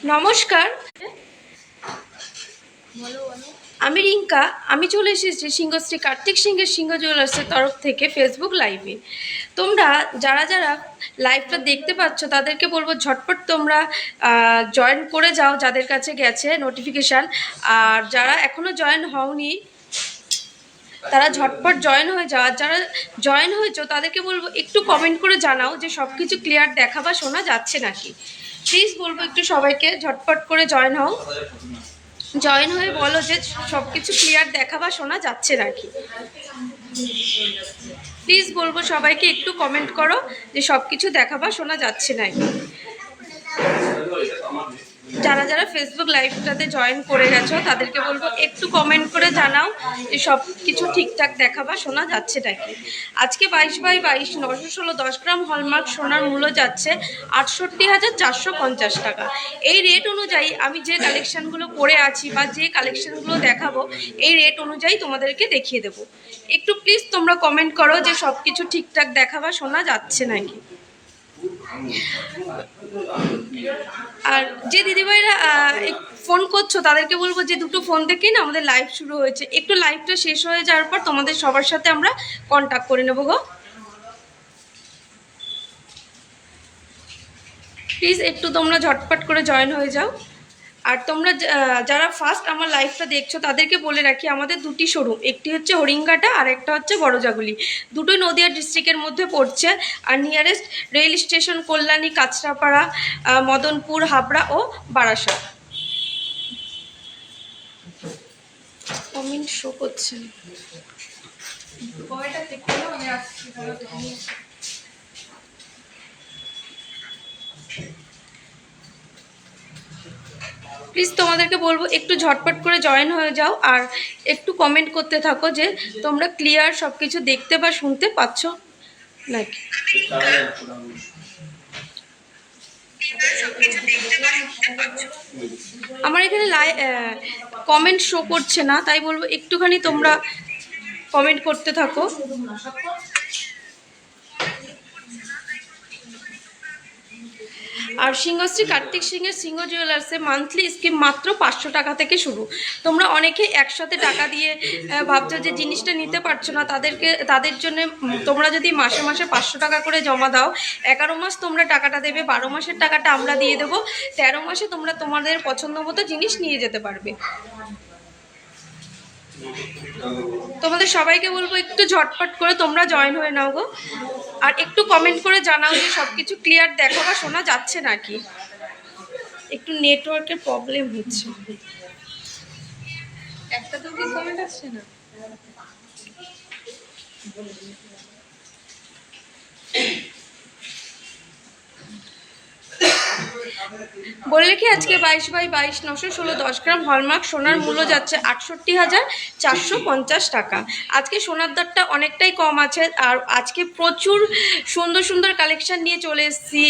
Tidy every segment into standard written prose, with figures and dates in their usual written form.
নমস্কার, আমি রিঙ্কা। আমি চলে এসেছি সিংহশ্রী কার্তিক সিংহের সিংহ জুয়েলার্সের তরফ থেকে ফেসবুক লাইভে। তোমরা যারা যারা লাইভটা দেখতে পাচ্ছ তাদেরকে বলবো ঝটপট তোমরা জয়েন করে যাও, যাদের কাছে গেছে নোটিফিকেশান। আর যারা এখনও জয়েন হওনি তারা ঝটপট জয়েন হয়ে যাও। আর যারা জয়েন হয়েছো তাদেরকে বলবো একটু কমেন্ট করে জানাও যে সব কিছু ক্লিয়ার দেখা বা শোনা যাচ্ছে নাকি। প্লিজ বলবো একটু সবাইকে ঝটপট করে জয়েন হও, জয়েন হয়ে বলো যে সব কিছু ক্লিয়ার দেখা বা শোনা যাচ্ছে নাকি। প্লিজ বলবো সবাইকে একটু কমেন্ট করো যে সব কিছু দেখা বা শোনা যাচ্ছে নাকি। যারা যারা ফেসবুক লাইভটাতে জয়েন করে গেছো তাদেরকে বলবো একটু কমেন্ট করে জানাও যে সব কিছু ঠিকঠাক দেখা বা শোনা যাচ্ছে নাকি। আজকে 22/22 916 10 গ্রাম হলমার্ক সোনার মূল্য যাচ্ছে 68,450 টাকা। এই রেট অনুযায়ী আমি যে কালেকশানগুলো পরে আছি বা যে কালেকশানগুলো দেখাবো এই রেট অনুযায়ী তোমাদেরকে দেখিয়ে দেবো। একটু প্লিজ তোমরা কমেন্ট করো যে সব কিছু ঠিকঠাক দেখা বা শোনা যাচ্ছে নাকি। আর যে দিদিভাইরা ফোন করছো তাদেরকে বলবো যে দুটো ফোন থেকেই না আমাদের লাইভ শুরু হয়েছে, একটু লাইভটা শেষ হয়ে যাওয়ার পর তোমাদের সবার সাথে আমরা কন্ট্যাক্ট করে নেবো গো। প্লিজ একটু তোমরা ঝটপট করে জয়েন হয়ে যাও। আর তোমরা যারা ফার্স্ট আমার লাইভটা দেখছো তাদেরকে বলে রাখি আমাদের দুটি শোরুম, একটি হচ্ছে হরিঙ্গাটা আর একটা হচ্ছে বড়জাগুলি। দুটোই নদিয়া ডিস্ট্রিক্টের মধ্যে পড়ছে। আর nearest rail station Kalyani, Kanchrapara, Madanpur, Habra ও বারাসাত। কমেন্ট শো করছে। প্লিজ তোমাদেরকে বলবো একটু ঝটপট করে জয়েন হয়ে যাও আর একটু কমেন্ট করতে থাকো যে তোমরা ক্লিয়ার সব কিছু দেখতে বা শুনতে পাচ্ছ নাকি। আমার এখানে কমেন্ট শো করছে না, তাই বলবো একটুখানি তোমরা কমেন্ট করতে থাকো। আর সিংহশ্রী কার্তিক সিংহের সিংহ জুয়েলার্সে মান্থলি স্কিম মাত্র 500 টাকা থেকে শুরু। তোমরা অনেকে একসাথে টাকা দিয়ে ভাবছো যে জিনিসটা নিতে পারছো না, তাদের জন্য তোমরা যদি মাসে মাসে 500 টাকা করে জমা দাও, 11 মাস তোমরা টাকাটা দেবে, 12 মাসের টাকাটা আমরা দিয়ে দেবো, 13 মাসে তোমরা তোমাদের পছন্দ মতো জিনিস নিয়ে যেতে পারবে। তোমাদের সবাইকে বলবো একটু ঝটপট করে তোমরা জয়েন হয়ে নাও গো। আর একটু কমেন্ট করে জানাও যে সব কিছু ক্লিয়ার দেখা বা শোনা যাচ্ছে নাকি। একটু নেটওয়ার্কের প্রবলেম হচ্ছে। একটা তো কি কমেন্ট আসছে না। বললে কি আজকে 22/22 916 10 গ্রাম হলমার্ক সোনার মূল্য যাচ্ছে 68,450 টাকা। আজকে সোনার দরটা অনেকটাই কম আছে। আর আজকে প্রচুর সুন্দর সুন্দর কালেকশন নিয়ে চলে এসেছি,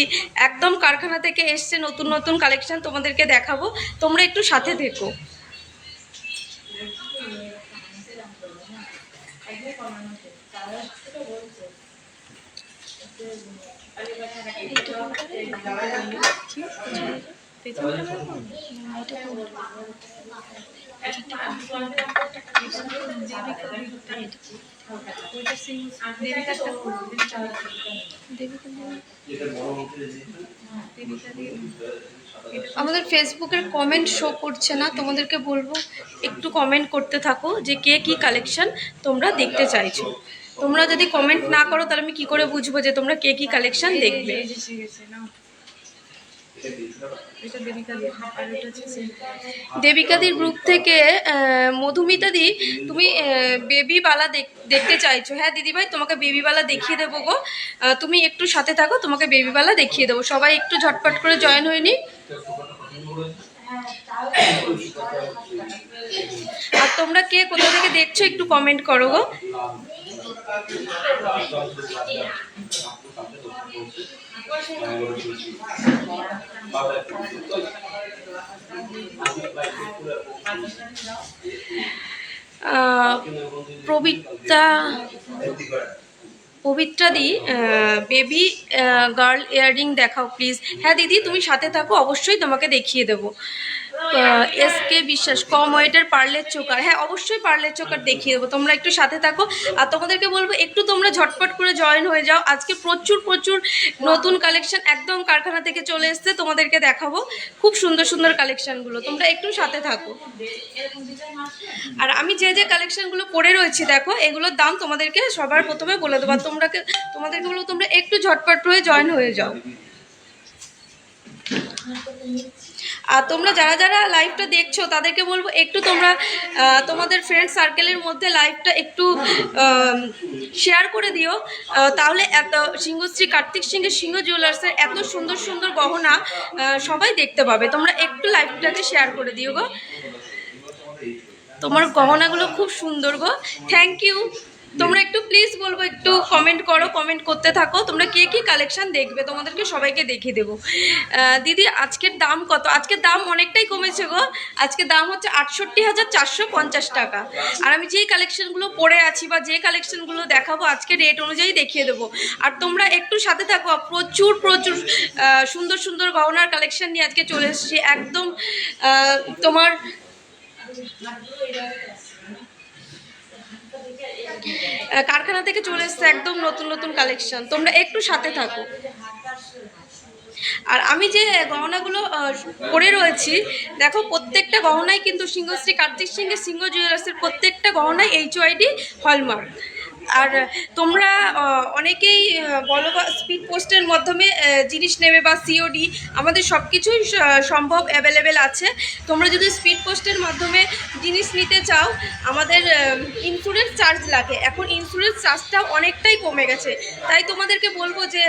একদম কারখানা থেকে এসছে নতুন নতুন কালেকশন তোমাদেরকে দেখাবো, তোমরা একটু সাথে থেকো। আমাদের ফেসবুকের কমেন্ট শো করছে না, তোমাদেরকে বলবো একটু কমেন্ট করতে থাকো যে কে কি কালেকশন তোমরা দেখতে চাইছো। তোমরা যদি কমেন্ট না করো তাহলে আমি কি করে বুঝবো যে তোমরা কে কি কালেকশন দেখবে। দেবিকাদির গ্রুপ থেকে মধুমিতাদি, তুমি বেবিবালা দেখতে চাইছো? হ্যাঁ দিদিভাই, তোমাকে বেবিবালা দেখিয়ে দেবো গো। তুমি একটু সাথে থাকো, তোমাকে বেবিবালা দেখিয়ে দেবো। সবাই একটু ঝটপট করে জয়েন হয়ে নি। আর তোমরা কে কোথা থেকে দেখছো একটু কমেন্ট করো গো। প্রবীতা পবিত্রা দি বেবি গার্ল ইয়াররিং দেখাও প্লিজ। হ্যাঁ দিদি, তুমি সাথে থাকো, অবশ্যই তোমাকে দেখিয়ে দেবো। এসকে বিশ্বাস, কম ওয়েটের পার্লের চোকার, হ্যাঁ অবশ্যই পার্লের চোকার দেখিয়ে দেবো, তোমরা একটু সাথে থাকো। আর তোমাদেরকে বলবো একটু তোমরা ঝটপট করে জয়েন হয়ে যাও। আজকে প্রচুর প্রচুর নতুন কালেকশন একদম কারখানা থেকে চলে এসছে, তোমাদেরকে দেখাবো খুব সুন্দর সুন্দর কালেকশনগুলো, তোমরা একটু সাথে থাকো। আর আমি যে যে কালেকশনগুলো পরে রয়েছি দেখো, এগুলোর দাম তোমাদেরকে সবার প্রথমে বলে দেবো। তোমাদেরকে বলবো তোমরা একটু ঝটপট হয়ে জয়েন হয়ে যাও। আর তোমরা যারা যারা লাইভটা দেখছো তাদেরকে বলবো একটু তোমরা তোমাদের ফ্রেন্ড সার্কেলের মধ্যে লাইভটা একটু শেয়ার করে দিও, তাহলে এত সিংহশ্রী কার্তিক সিংহের সিংহ জুয়েলার্সের এত সুন্দর সুন্দর গহনা সবাই দেখতে পাবে। তোমরা একটু লাইভটাকে শেয়ার করে দিও গো, তোমার গহনাগুলো খুব সুন্দর গো, থ্যাংক ইউ। তোমরা একটু প্লিজ বলবো একটু কমেন্ট করো, কমেন্ট করতে থাকো তোমরা কে কী কালেকশন দেখবে, তোমাদেরকে সবাইকে দেখিয়ে দেবো। দিদি আজকের দাম কত? আজকের দাম অনেকটাই কমেছে গো, আজকের দাম হচ্ছে ৬৮,৪৫০ টাকা। আর আমি যেই কালেকশনগুলো পরে আছি বা যে কালেকশনগুলো দেখাবো আজকে রেট অনুযায়ী দেখিয়ে দেবো। আর তোমরা একটু সাথে থাকো, প্রচুর প্রচুর সুন্দর সুন্দর গহনার কালেকশন নিয়ে আজকে চলে এসেছি একদম তোমার কারখানা থেকে চলে এসছে একদম নতুন নতুন কালেকশন, তোমরা একটু সাথে থাকো। আর আমি যে গহনাগুলো পরে রয়েছি দেখো, প্রত্যেকটা গহনাই কিন্তু সিংহশ্রী কার্তিক সিংহের সিংহ জুয়েলার্সের প্রত্যেকটা গহনাই HYD হলমার্ক। আর তোমরা অনেকেই বলো বা স্পিড পোস্টের মাধ্যমে জিনিস নেবে বা COD, আমাদের সব কিছুই সম্ভব, অ্যাভেলেবেল আছে। তোমরা যদি স্পিড পোস্টের মাধ্যমে জিনিস নিতে চাও, আমাদের ইন্স্যুরেন্স চার্জ লাগে, এখন ইন্স্যুরেন্স চার্জটা অনেকটাই কমে গেছে, তাই তোমাদেরকে বলবো যে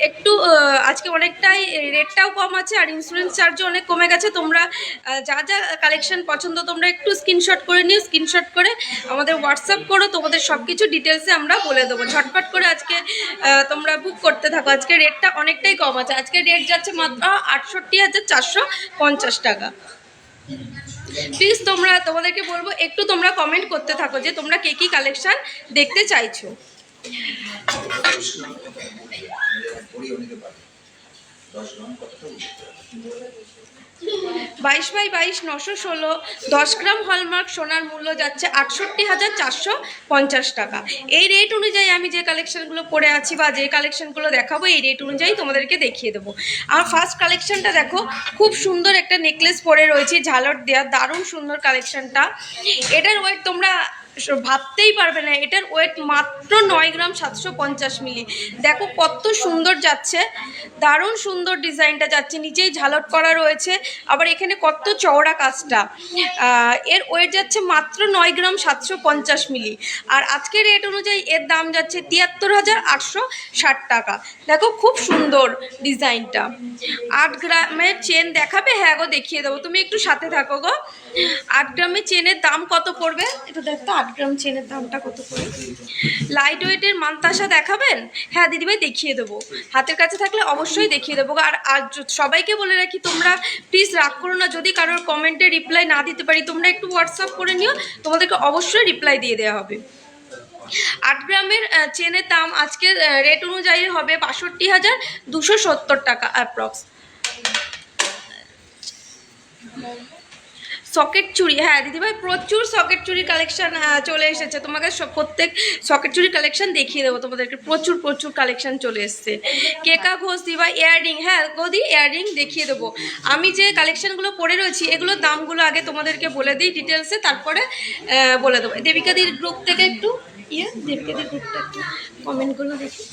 একটু আজকে অনেকটাই রেটটাও কম আছে আর ইন্স্যুরেন্স চার্জও অনেক কমে গেছে। তোমরা যা যা কালেকশন পছন্দ তোমরা একটু স্ক্রিনশট করে নিও, স্ক্রিনশট করে আমাদের হোয়াটসঅ্যাপ করো, তোমাদের সব কিছু ডিটেলসে আমরা বলে দেবো। ঝটপট করে আজকে তোমরা বুক করতে থাকো, আজকে রেটটা অনেকটাই কম আছে, আজকে রেট যাচ্ছে মাত্র ৬৮,৪৫০ টাকা। প্লিজ তোমাদেরকে বলবো একটু তোমরা কমেন্ট করতে থাকো যে তোমরা কে কী কালেকশন দেখতে চাইছো। 22x22 916 10 গ্রাম হলমার্ক সোনার মূল্য যাচ্ছে ৬৮,৪৫০ টাকা। এই রেট অনুযায়ী আমি যে কালেকশনগুলো পরে আছি বা যে কালেকশনগুলো দেখাবো এই রেট অনুযায়ী তোমাদেরকে দেখিয়ে দেবো। আর ফার্স্ট কালেকশনটা দেখো, খুব সুন্দর একটা নেকলেস পরে রয়েছে ঝালর দেওয়া, দারুণ সুন্দর কালেকশনটা। এটার ওয়েট তোমরা ভাবতেই পারবে না, এটার ওয়েট মাত্র 9 গ্রাম 750 মিলি। দেখো কত সুন্দর যাচ্ছে, দারুণ সুন্দর ডিজাইনটা যাচ্ছে, নিচেই ঝালট করা রয়েছে, আবার এখানে কত চওড়া কাজটা। এর ওয়েট যাচ্ছে মাত্র 9 গ্রাম 750 মিলি। আর আজকের রেট অনুযায়ী এর দাম যাচ্ছে ৭৩,৮৬০ টাকা। দেখো খুব সুন্দর ডিজাইনটা। 8 গ্রামের চেন দেখাবে? হ্যাঁ গো দেখিয়ে দেবো, তুমি একটু সাথে থাকো গো। 8 গ্রামের চেনের দাম কত পড়বে একটু দেখো, 8 গ্রাম চেনের দামটা কত পড়বে। লাইট ওয়েটের মানতাসা দেখাবেন? হ্যাঁ দিদিভাই দেখিয়ে দেবো, হাতের কাছে থাকলে অবশ্যই দেখিয়ে দেবো। আর সবাইকে বলে রাখি তোমরা প্লিজ রাগ করো না যদি কারোর কমেন্টে রিপ্লাই না দিতে পারি, তোমরা একটু হোয়াটসঅ্যাপ করে নিও, তোমাদেরকে অবশ্যই রিপ্লাই দিয়ে দেওয়া হবে। 8 গ্রামের চেনের দাম আজকের রেট অনুযায়ী হবে ৬২,২৭০ টাকা অ্যাপ্রক্স। সকেট চুড়ি, হ্যাঁ দিদিভাই প্রচুর সকেট চুড়ি কালেকশন চলে এসেছে, তোমাকে প্রত্যেক সকেট চুড়ি কালেকশন দেখিয়ে দেবো তোমাদেরকে, প্রচুর প্রচুর কালেকশন চলে এসছে। কেকা ঘোষ দিবা ইয়াররিং, হ্যাঁ গদি ইয়াররিং দেখিয়ে দেবো। আমি যে কালেকশনগুলো পরে রয়েছি এগুলোর দামগুলো আগে তোমাদেরকে বলে দিই ডিটেলসে, তারপরে বলে দেবো। দেবিকাদির গ্রুপ থেকে একটু দেবিকাদির গ্রুপটা একটু কমেন্টগুলো দেখি।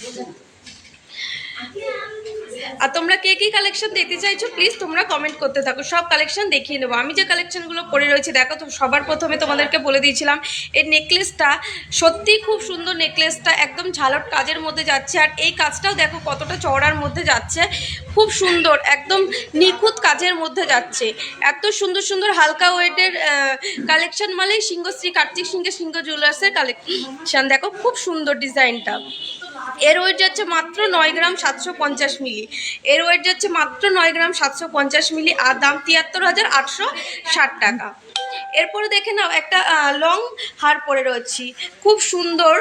আর তোমরা কে কী কালেকশন দেখতে চাইছো প্লিজ তোমরা কমেন্ট করতে থাকো, সব কালেকশন দেখিয়ে নেবো। আমি যে কালেকশনগুলো পরে রয়েছে দেখো, তো সবার প্রথমে তোমাদেরকে বলে দিয়েছিলাম এই নেকলেসটা সত্যিই খুব সুন্দর, নেকলেসটা একদম ঝালট কাজের মধ্যে যাচ্ছে, আর এই কাজটাও দেখো কতটা চওড়ার মধ্যে যাচ্ছে, খুব সুন্দর একদম নিখুঁত কাজের মধ্যে যাচ্ছে। এত সুন্দর সুন্দর হালকা ওয়েটের কালেকশন মানেই সিংহশ্রী কার্তিক সিংহের সিংহ জুয়েলার্সের কালেকশন। দেখো খুব সুন্দর ডিজাইনটা। এর ওয়েট যাচ্ছে মাত্র 9 গ্রাম 750 মিলি, এর ওয়েট যাচ্ছে মাত্র 9 গ্রাম 750 মিলি, আর দাম ৭৩,৮৬০ টাকা। এরপরে দেখে নাও একটা লং হার পরে রয়েছি, খুব সুন্দর।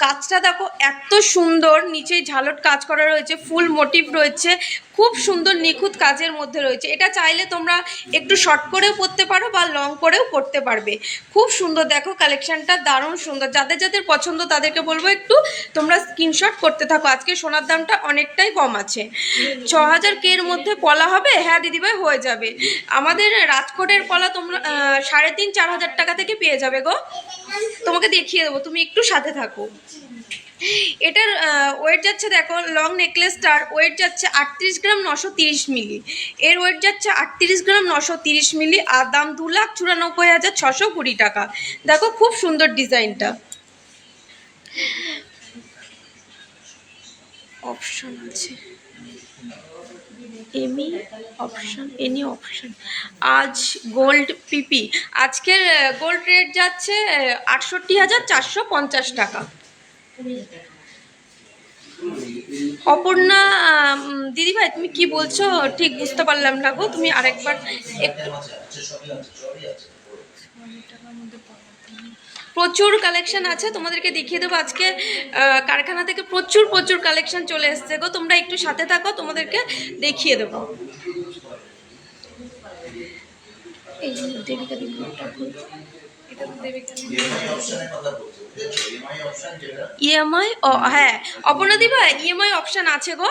কাজটা দেখো এত সুন্দর, নিচে ঝালট কাজ করা রয়েছে, ফুল মোটিভ রয়েছে, খুব সুন্দর নিখুঁত কাজের মধ্যে রয়েছে। এটা চাইলে তোমরা একটু শর্ট করেও পরতে পারো বা লং করেও পরতে পারবে। খুব সুন্দর দেখো কালেকশানটা, দারুণ সুন্দর। যাদের যাদের পছন্দ তাদেরকে বলবো একটু তোমরা স্ক্রিনশট করতে থাকো। আজকে সোনার দামটা অনেকটাই কম আছে, 6000 এর মধ্যে পলা হবে। হ্যাঁ দিদিভাই হয়ে যাবে। আমাদের রাজকোটের পলা তোমরা 3500-4000 টাকা থেকে পেয়ে যাবে গো। তোমাকে দেখিয়ে দেবো, তুমি একটু সাথে থাকো। এটার ওয়েট যাচ্ছে দেখো, লং নেকলেসটার ওয়েট যাচ্ছে 38 গ্রাম 930 মিলি। এর ওয়েট যাচ্ছে 38 গ্রাম 930 মিলি, আর দাম 2,94,620 টাকা। দেখো খুব সুন্দর ডিজাইনটা। অপশন আছে এনি অপশন। আজ গোল্ড পিপি, আজকের গোল্ড রেট যাচ্ছে 68,450 টাকা। অপর্ণা দিদিভাই তুমি কি বলছো ঠিক বুঝতে পারলাম না গো, তুমি আরেকবার একটু। প্রচুর কালেকশন আছে, তোমাদেরকে দেখিয়ে দেবো। আজকে কারখানা থেকে প্রচুর কালেকশন চলে এসছে গো, তোমরা একটু সাথে থাকো, তোমাদেরকে দেখিয়ে দেবো। এই দেবিকা ইএমআই, ও হ্যাঁ অপর্ণা দিভাই ইএমআই অপশান আছে গো।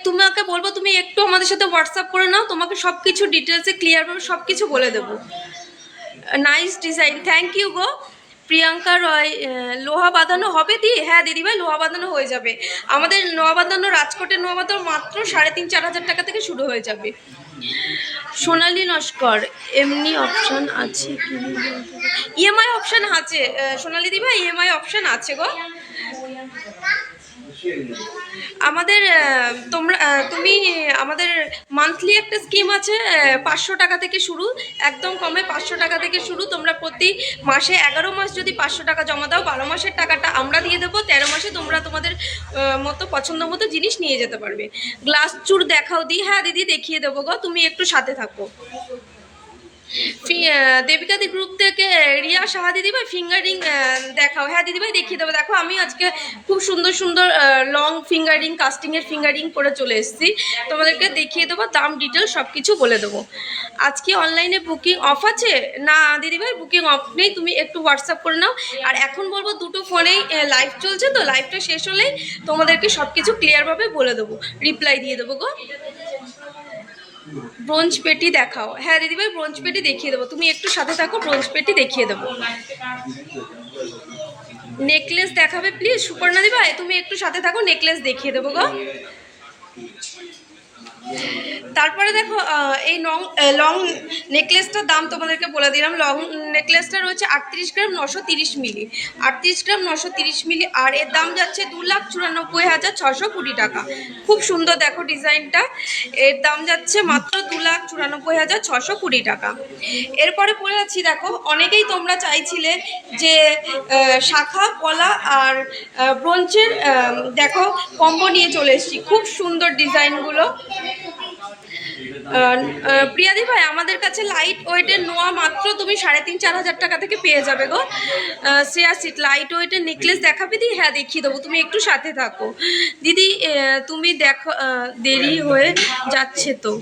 তোমাকে বলবো তুমি একটু আমাদের সাথে হোয়াটসঅ্যাপ করে নাও, তোমাকে সব কিছু ডিটেলসে ক্লিয়ারভাবে সব কিছু বলে দেবো। নাইস ডিজাইন, থ্যাংক ইউ গো। প্রিয়াঙ্কা রয়, লোহা বাঁধানো হবে দি? হ্যাঁ দিদিভাই লোহা বাঁধানো হয়ে যাবে। আমাদের নোয়া বাঁধানো, রাজকোটের নোয়া বাঁধানো মাত্র 3,500-4,000 টাকা থেকে শুরু হয়ে যাবে। সোনালী নস্কর, এমনি অপশান আছে কি? ইএমআই অপশান আছে সোনালী দিভাই, ইএমআই অপশান আছে গো। আমাদের তুমি আমাদের মান্থলি একটা স্কিম আছে, 500 টাকা থেকে শুরু, একদম কমে 500 টাকা থেকে শুরু। তোমরা প্রতি মাসে 11 মাস যদি 500 টাকা জমা দাও, 12 মাসের টাকাটা আমরা দিয়ে দেবো, 13 মাসে তোমরা তোমাদের মতো পছন্দ মতো জিনিস নিয়ে যেতে পারবে। গ্লাস চুর দেখাও দি? হ্যাঁ দিদি দেখিয়ে দেবো গো, তুমি একটু সাথে থাকো। দেবিকাদি গ্রুপ থেকে রিয়া সাহা দিদিভাই ফিঙ্গারিং দেখাও। হ্যাঁ দিদিভাই দেখিয়ে দেবো। দেখো আমি আজকে খুব সুন্দর লং ফিঙ্গারিং, কাস্টিংয়ের ফিঙ্গারিং করে চলে এসেছি, তোমাদেরকে দেখিয়ে দেবো, দাম ডিটেল সব কিছু বলে দেবো। আজকে অনলাইনে বুকিং অফ আছে না দিদিভাই? বুকিং অফ নেই, তুমি একটু হোয়াটসঅ্যাপ করে নাও। আর এখন বলবো দুটো ফোনেই লাইভ চলছে, তো লাইভটা শেষ হলেই তোমাদেরকে সব কিছু ক্লিয়ারভাবে বলে দেবো, রিপ্লাই দিয়ে দেবো গো। ব্রোঞ্জ পেটি দেখাও। হ্যাঁ দিদিভাই ব্রোঞ্জ পেটি দেখিয়ে দেবো, তুমি একটু সাথে থাকো, ব্রোঞ্জ পেটি দেখিয়ে দেবো। নেকলেস দেখাবে প্লিজ সুপর্ণা দিভাই, তুমি একটু সাথে থাকো, নেকলেস দেখিয়ে দেবো গো। তারপরে দেখো এই লং নেকলেসটার দাম তোমাদেরকে বলে দিলাম। লং নেকলেসটা রয়েছে 38 গ্রাম 930 মিলি, 38 গ্রাম 930 মিলি, আর এর দাম যাচ্ছে 2,94,620 টাকা। খুব সুন্দর দেখো ডিজাইনটা, এর দাম যাচ্ছে মাত্র 2,94,620 টাকা। এরপরে পরে আছি দেখো, অনেকেই তোমরা চাইছিলে যে শাখা পলা আর ব্রোঞ্চের দেখো কম্বো নিয়ে চলে এসেছি, খুব সুন্দর ডিজাইনগুলো। প্রিয়াদি ভাই আমাদের কাছে লাইট ওয়েটের নোয়া মাত্র তুমি 3,500-4,000 টাকা থেকে পেয়ে যাবে গো। শ্রেয়া সিট লাইট ওয়েটের নেকলেস দেখাবে দি? হ্যাঁ দেখিয়ে দেবো, তুমি একটু সাথে থাকো দিদি। তুমি দেখো দেরি হয়ে যাচ্ছে তো,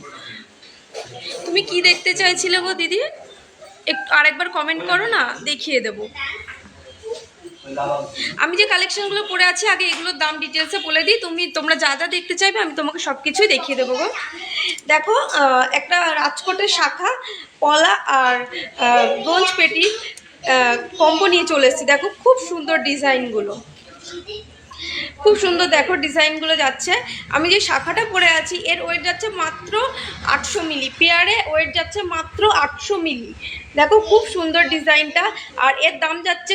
তুমি কি দেখতে চাইছিলে গো দিদি? একটু আরেকবার কমেন্ট করো না, দেখিয়ে দেবো। আমি যে কালেকশনগুলো পরে আছি আগে এগুলোর দাম ডিটেলসে বলে দিই, তোমরা যা যা দেখতে চাইবে আমি তোমাকে সব কিছুই দেখিয়ে দেবো গো। দেখো একটা রাজকোটের শাখা পলা আর ব্রোঞ্জ পেটি কম্বো নিয়ে চলে এসেছি, দেখো খুব সুন্দর ডিজাইনগুলো, খুব সুন্দর দেখো ডিজাইনগুলো যাচ্ছে। আমি যে শাখাটা পরে আছি এর ওয়েট যাচ্ছে মাত্র 800 মিলি, পেয়ারে ওয়েট যাচ্ছে মাত্র 800 মিলি। দেখো খুব সুন্দর ডিজাইনটা, আর এর দাম যাচ্ছে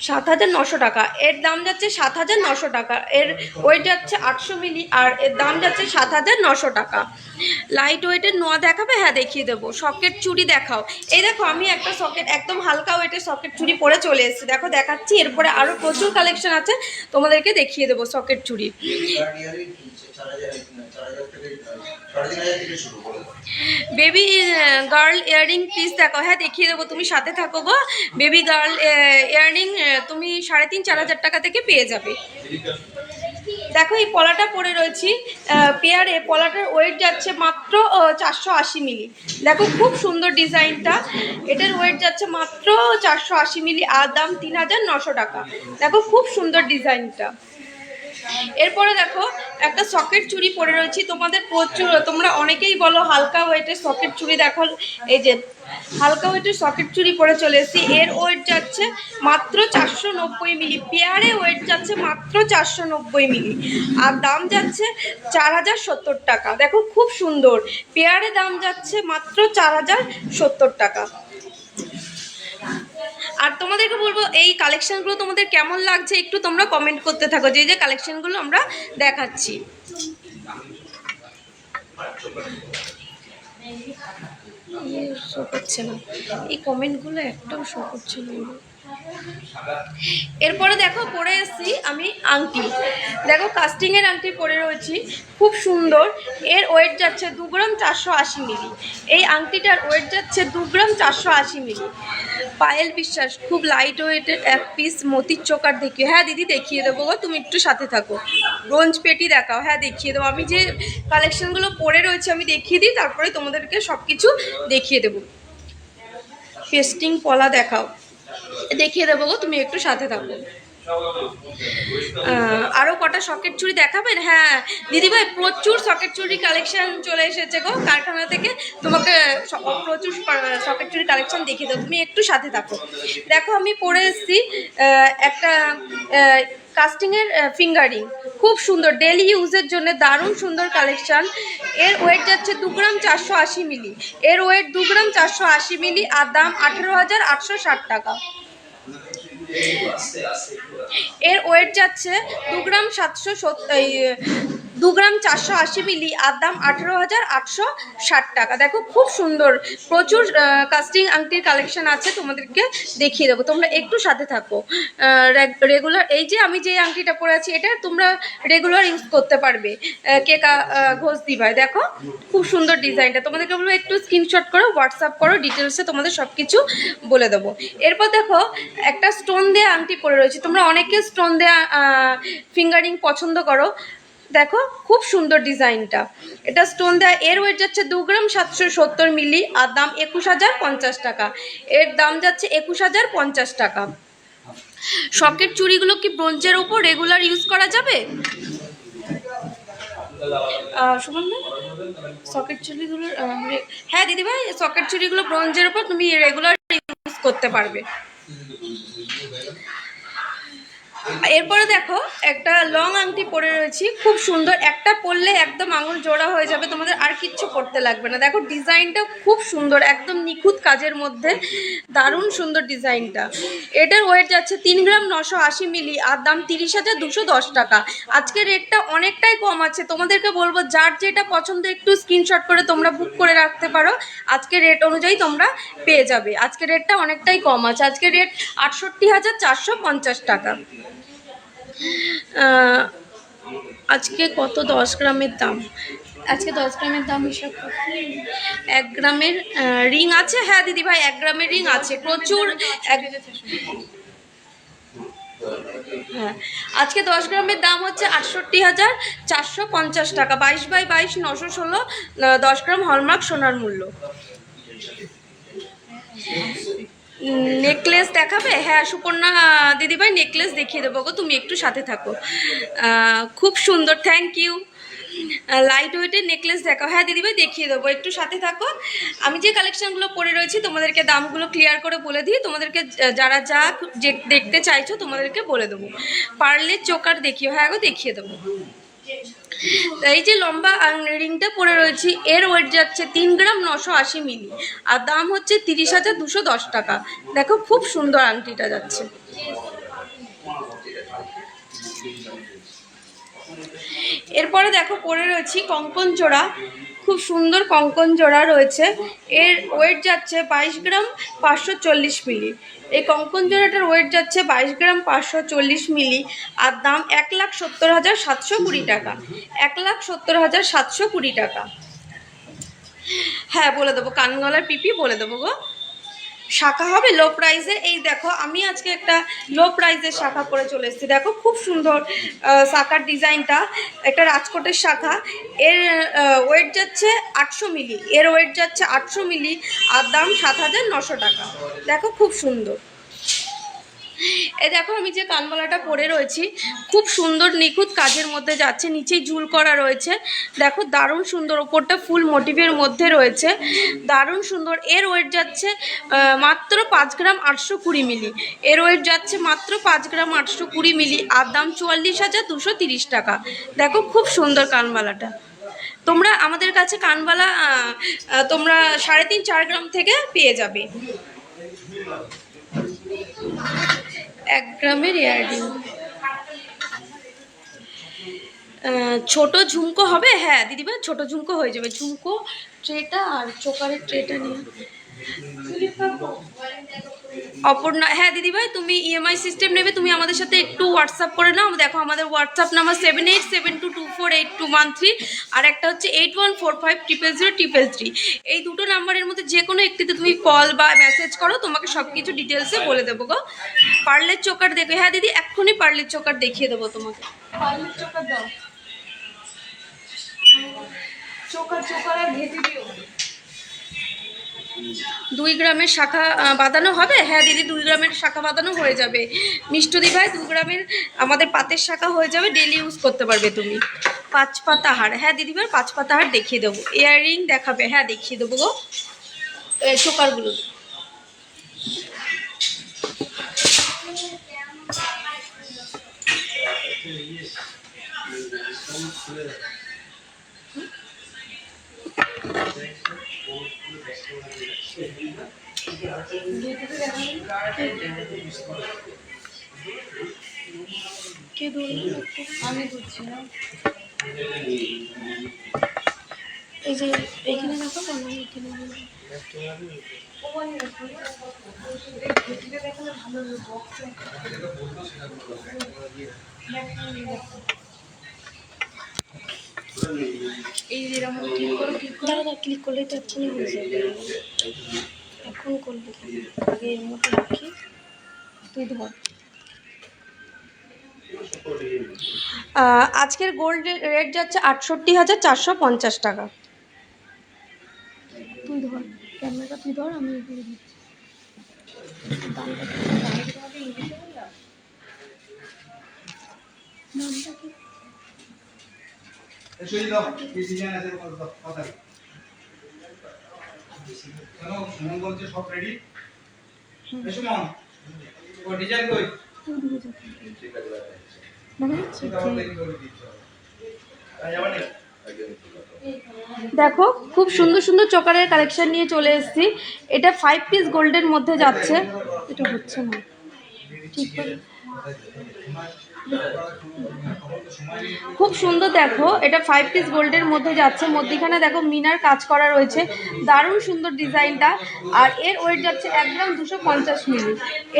7,900 টাকা। এর দাম যাচ্ছে 7,900 টাকা। এর ওয়েট যাচ্ছে 800 মিলি আর এর দাম যাচ্ছে 7,900 টাকা। লাইট ওয়েটের নোয়া দেখাবে? হ্যাঁ দেখিয়ে দেবো। সকেট চুড়ি দেখাও। এই দেখো আমি একটা সকেট একদম হালকা ওয়েটের সকেট চুড়ি পরে চলে এসেছি, দেখো দেখাচ্ছি। এরপরে আরও প্রচুর কালেকশন আছে, তোমাদেরকে দেখিয়ে দেবো সকেট চুড়ি। বেবি গার্ল ইয়াররিং পিস দেখো। হ্যাঁ দেখিয়ে দেবো, তুমি সাথে থাকো গো। বেবি গার্ল ইয়াররিং তুমি 3,500-4,000 টাকা থেকে পেয়ে যাবে। দেখো এই পলাটা পরে রয়েছি পেয়ারে, পলাটার ওয়েট যাচ্ছে মাত্র 480 মিলি। দেখো খুব সুন্দর ডিজাইনটা, এটার ওয়েট যাচ্ছে মাত্র 480 মিলি আর দাম 3,900 টাকা। দেখো খুব সুন্দর ডিজাইনটা। এরপরে দেখো একটা সকেট চুড়ি পরে রয়েছি, তোমাদের প্রচুর, তোমরা অনেকেই বলো হালকা ওয়েটের সকেট চুড়ি দেখো। এই যে হালকা ওয়েটের সকেট চুড়ি পরে চলে এসেছি। এর ওয়েট যাচ্ছে মাত্র 490 মিলি, পেয়ারে ওয়েট যাচ্ছে মাত্র 490 মিলি আর দাম যাচ্ছে 4,070 টাকা। দেখো খুব সুন্দর, পেয়ারে দাম যাচ্ছে মাত্র 4,070 টাকা। আর তোমাদেরকে বলবো এই কালেকশনগুলো তোমাদের কেমন লাগছে একটু তোমরা কমেন্ট করতে থাকো, যে যে কালেকশনগুলো আমরা দেখাচ্ছি। শো করছে না এই কমেন্টগুলো, একটাও শো করছে না। এরপরে দেখো পরে এসেছি আমি আংটি। দেখো কাস্টিংয়ের আংটি পরে রয়েছি, খুব সুন্দর। এর ওয়েট যাচ্ছে 2 গ্রাম 480 মিলি। এই আংটিটার ওয়েট যাচ্ছে 2 গ্রাম 480 মিলি। পায়েল বিশ্বাস, খুব লাইট ওয়েটের এক পিস মতির চোকার দেখিয়ে। হ্যাঁ দিদি দেখিয়ে দেবো গো, তুমি একটু সাথে থাকো। ব্রোঞ্জ পেটি দেখাও। হ্যাঁ দেখিয়ে দেবো, আমি যে কালেকশনগুলো পরে রয়েছে আমি দেখিয়ে দিই, তারপরে তোমাদেরকে সব কিছু দেখিয়ে দেবো। পেস্টিং পলা দেখাও, দেখিয়ে দেবো গো, তুমি একটু সাথে থাকো। আরও কটা সকেট চুড়ি দেখাবেন? হ্যাঁ দিদিভাই প্রচুর সকেট চুড়ি কালেকশন চলে এসেছে গো কারখানা থেকে, তোমাকে প্রচুর সকেট চুড়ি কালেকশন দেখিয়ে দেবো, তুমি একটু সাথে থাকো। দেখো আমি পরে এসেছি একটা কাস্টিংয়ের ফিঙ্গারিং, খুব সুন্দর, ডেলি ইউজের জন্য দারুণ সুন্দর কালেকশান। এর ওয়েট যাচ্ছে 2 গ্রাম 480 মিলি। এর ওয়েট 2 গ্রাম 480 মিলি আর দাম 18,860 টাকা। এর ওয়েট যাচ্ছে 2 গ্রাম 2 গ্রাম 480 মিলি আর দাম 18,860 টাকা। দেখো খুব সুন্দর, প্রচুর কাস্টিং আংটির কালেকশন আছে, তোমাদেরকে দেখিয়ে দেবো, তোমরা একটু সাথে থাকো। রেগুলার এই যে আমি যে আংটিটা পরে আছি এটা তোমরা রেগুলার ইউজ করতে পারবে। কেকা ঘোষ দিভাই, দেখো খুব সুন্দর ডিজাইনটা, তোমাদেরকে বলবো একটু স্ক্রিনশট করো, হোয়াটসঅ্যাপ করো, ডিটেলসে তোমাদের সব কিছু বলে দেবো। এরপর দেখো একটা স্টোন দেওয়া আংটি পরে রয়েছে, তোমরা অনেকে স্টোন দেওয়া ফিঙ্গারিং পছন্দ করো। দেখো খুব সুন্দর ডিজাইনটা, এটা স্টোন দেওয়া। এর ওয়েট যাচ্ছে 2 গ্রাম 770 মিলি আর দাম 21,050 টাকা। এর দাম যাচ্ছে 21,050 টাকা। সকেট চুড়িগুলো কি ব্রোঞ্জের ওপর রেগুলার ইউজ করা যাবে? শুনুন না, সকেট চুড়িগুলো হ্যাঁ দিদিভাই, সকেট চুড়িগুলো ব্রোঞ্জের ওপর তুমি রেগুলার ইউজ করতে পারবে। এরপরে দেখো একটা লং আংটি পরে রয়েছি, খুব সুন্দর, একটা পরলে একদম আঙুল জোড়া হয়ে যাবে, তোমাদের আর কিচ্ছু করতে লাগবে না। দেখো ডিজাইনটা খুব সুন্দর, একদম নিখুঁত কাজের মধ্যে, দারুণ সুন্দর ডিজাইনটা। এটার ওয়েট যাচ্ছে 3 গ্রাম 980 মিলি আর দাম 30,210 টাকা। আজকে রেটটা অনেকটাই কম আছে, তোমাদেরকে বলবো যার যেটা পছন্দ একটু স্ক্রিনশট করে তোমরা বুক করে রাখতে পারো, আজকে রেট অনুযায়ী তোমরা পেয়ে যাবে। আজকে রেটটা অনেকটাই কম আছে, আজকে রেট 68,450 টাকা। আজকে কত 10 গ্রামের দাম? আজকে 10 গ্রামের দাম হিসাব 1 গ্রামের রিং আছে। হ্যাঁ দিদি ভাই 1 গ্রামের রিং আছে প্রচুর। হ্যাঁ আজকে 10 গ্রামের দাম হচ্ছে 68,450 টাকা। 22/22 916 10 গ্রাম হলমার্ক সোনার মূল্য। নেকলেস দেখাবে? হ্যাঁ সুপর্ণা দিদিভাই নেকলেস দেখিয়ে দেবো গো, তুমি একটু সাথে থাকো। খুব সুন্দর, থ্যাংক ইউ। লাইট ওয়েটের নেকলেস দেখাও। হ্যাঁ দিদিভাই দেখিয়ে দেবো, একটু সাথে থাকো। আমি যে কালেকশানগুলো পরে রয়েছি তোমাদেরকে দামগুলো ক্লিয়ার করে বলে দিই, তোমাদেরকে যারা যা দেখতে চাইছো তোমাদেরকে বলে দেবো। পার্লের চোকার দেখিও। হ্যাঁ গো দেখিয়ে দেবো। এই যে লম্বা রিংটা পরে রয়েছি, এর ওয়েট যাচ্ছে 3 গ্রাম 980 মিলি আর দাম হচ্ছে 30,210 টাকা। দেখো খুব সুন্দর আংটিটা যাচ্ছে। এরপরে দেখো পরে রয়েছি কঙ্কন জোড়া, খুব সুন্দর কঙ্কন জোড়া রয়েছে। এর ওয়েট যাচ্ছে 22 গ্রাম 540 মিলি। এই কঙ্কন জোড়াটার ওয়েট যাচ্ছে 22 গ্রাম 540 মিলি, আর দাম 1,70,720 টাকা। 1,70,720 টাকা। হ্যাঁ বলে দেবো, কানগলার পিপি বলে দেবো গো। শাখা হবে লো প্রাইসে। এই দেখো আমি আজকে একটা লো প্রাইসের শাখা করে চলে এসেছি, দেখো খুব সুন্দর শাখার ডিজাইনটা, একটা রাজকোটের শাখা। এর ওয়েট যাচ্ছে 800 মিলি, এর ওয়েট যাচ্ছে 800 মিলি, আর দাম 7,900 টাকা। দেখো খুব সুন্দর। এই দেখো আমি যে কানবালাটা পরে রয়েছি, খুব সুন্দর নিখুঁত কাজের মধ্যে যাচ্ছে, নিচেই ঝুল করা রয়েছে। দেখো দারুণ সুন্দর, ওপরটা ফুল মোটিভের মধ্যে রয়েছে, দারুণ সুন্দর। এর ওয়েট যাচ্ছে মাত্র 5 গ্রাম 820 মিলি। এর ওয়েট যাচ্ছে মাত্র 5 গ্রাম 820 মিলি, আর দাম 44,230 টাকা। দেখো খুব সুন্দর কানবালাটা। তোমরা আমাদের কাছে কানবালা তোমরা 3.5-4 গ্রাম থেকে পেয়ে যাবে। 1 গ্রামের ইয়াররিং। ছোট ঝুমকো হবে? হ্যাঁ দিদিভাই ছোট ঝুমকো হয়ে যাবে। ঝুমকো ট্রেটা আর চোকারের ট্রেটা নিয়ে অপর্ণা, হ্যাঁ দিদিভাই তুমি ইএমআই সিস্টেম নেবে, তুমি আমাদের সাথে একটু হোয়াটসঅ্যাপ করে নাও। দেখো আমাদের হোয়াটসঅ্যাপ নাম্বার 7872248213, আর একটা হচ্ছে 8145000033। এই দুটো নাম্বারের মধ্যে যে কোনো একটিতে তুমি কল বা মেসেজ করো, তোমাকে সব কিছু ডিটেলসে বলে দেবো গো। পার্লের চোকার দেখো, হ্যাঁ দিদি এক্ষুনি পার্লের চোকার দেখিয়ে দেবো তোমাকে। পার্লের চোকার দাও, চোকার আর ঘেঁটে দিও। 2 গ্রামের শাখা বাঁধানো হবে? হ্যাঁ দিদি 2 গ্রামের শাখা বাঁধানো হয়ে যাবে। মিষ্টদি ভাই 2 গ্রামের আমাদের পাতের শাখা হয়ে যাবে, ডেলি ইউজ করতে পারবে তুমি। 5 পাতা হার, হ্যাঁ দিদিভাই 5 পাতা হার দেখিয়ে দেবো। ইয়াররিং দেখাবে? হ্যাঁ দেখিয়ে দেবো গো। চোকারগুলো কে ধরলো? আমি ধরছি না। এই যে এইখানে দেখো, এখানে এই যেরকম ক্লিক করলেই তো এক্ষুনি হয়ে যাবে। এখন করলে আগে এর মতো রাখি, তুই ধর। আজকের গোল্ড রেট যাচ্ছে 68,450 টাকা। তুই ধর ক্যামেরাটা, তুই ধর, আমি এগিয়ে দিচ্ছি। সব রেডি? ডিজাইন কই? দেখো খুব সুন্দর সুন্দর চোকারের কালেকশন নিয়ে চলে এসেছি। এটা 5 পিস গোল্ডের মধ্যে যাচ্ছে। এটা হচ্ছে না ঠিক করে, খুব সুন্দর। দেখো এটা 5 পিস গোল্ডের মধ্যে যাচ্ছে, মধ্যিখানে দেখো মিনার কাজ করা রয়েছে, দারুণ সুন্দর ডিজাইনটা। আর এর ওয়েট যাচ্ছে 1 গ্রাম 250 মিলি।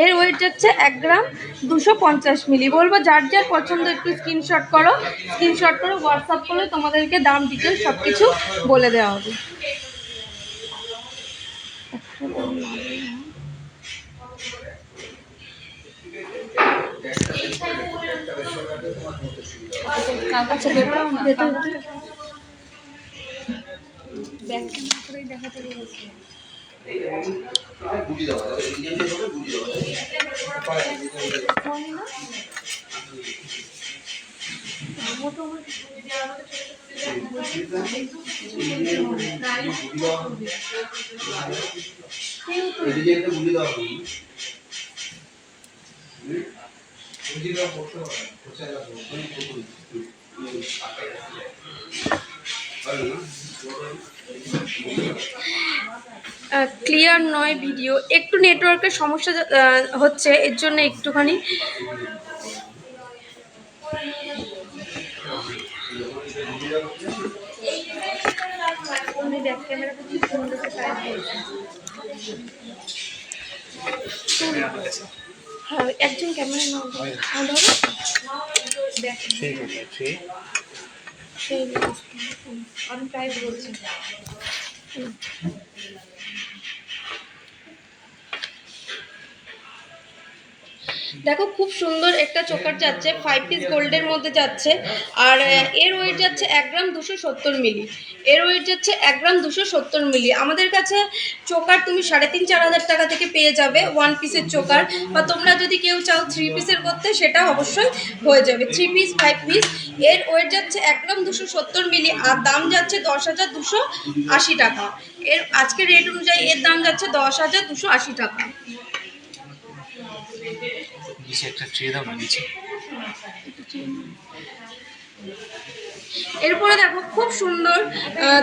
এর ওয়েট যাচ্ছে 1 গ্রাম 250 মিলি। বলবো যার যার পছন্দ একটু স্ক্রিনশট করো, স্ক্রিনশট করে হোয়াটসঅ্যাপ করলে তোমাদেরকে দাম ডিটেলস সব কিছু বলে দেওয়া হবে। আচ্ছা দেখাতে ক্লিয়ার নয় ভিডিও, একটু নেটওয়ার্কের সমস্যা হচ্ছে, এর জন্য একটুখানি আমি ব্যাক ক্যামেরাটা ঠিক সুন্দর করে প্রাইস বলছি। হ্যাঁ, একজন ক্যামেরা নাও ধরো। সেই আমি প্রাইস বলছি। দেখো খুব সুন্দর একটা চোকার যাচ্ছে, 5 পিস গোল্ডের মধ্যে যাচ্ছে। আর এর ওয়েট যাচ্ছে 1 গ্রাম 270 মিলি। এর ওয়েট যাচ্ছে 1 গ্রাম 270 মিলি। আমাদের কাছে চোকার তুমি 3,500-4,000 টাকা থেকে পেয়ে যাবে 1 পিসের চোকার, বা তোমরা যদি কেউ চাও 3 পিসের করতে সেটা অবশ্যই হয়ে যাবে। 3 পিস 5 পিস এর ওয়েট যাচ্ছে 1 গ্রাম 270 মিলি, আর দাম যাচ্ছে 10,280 টাকা। এর আজকের রেট অনুযায়ী এর দাম যাচ্ছে 10,280 টাকা। একটা ট্রে দাও না নিচে। এরপরে দেখো খুব সুন্দর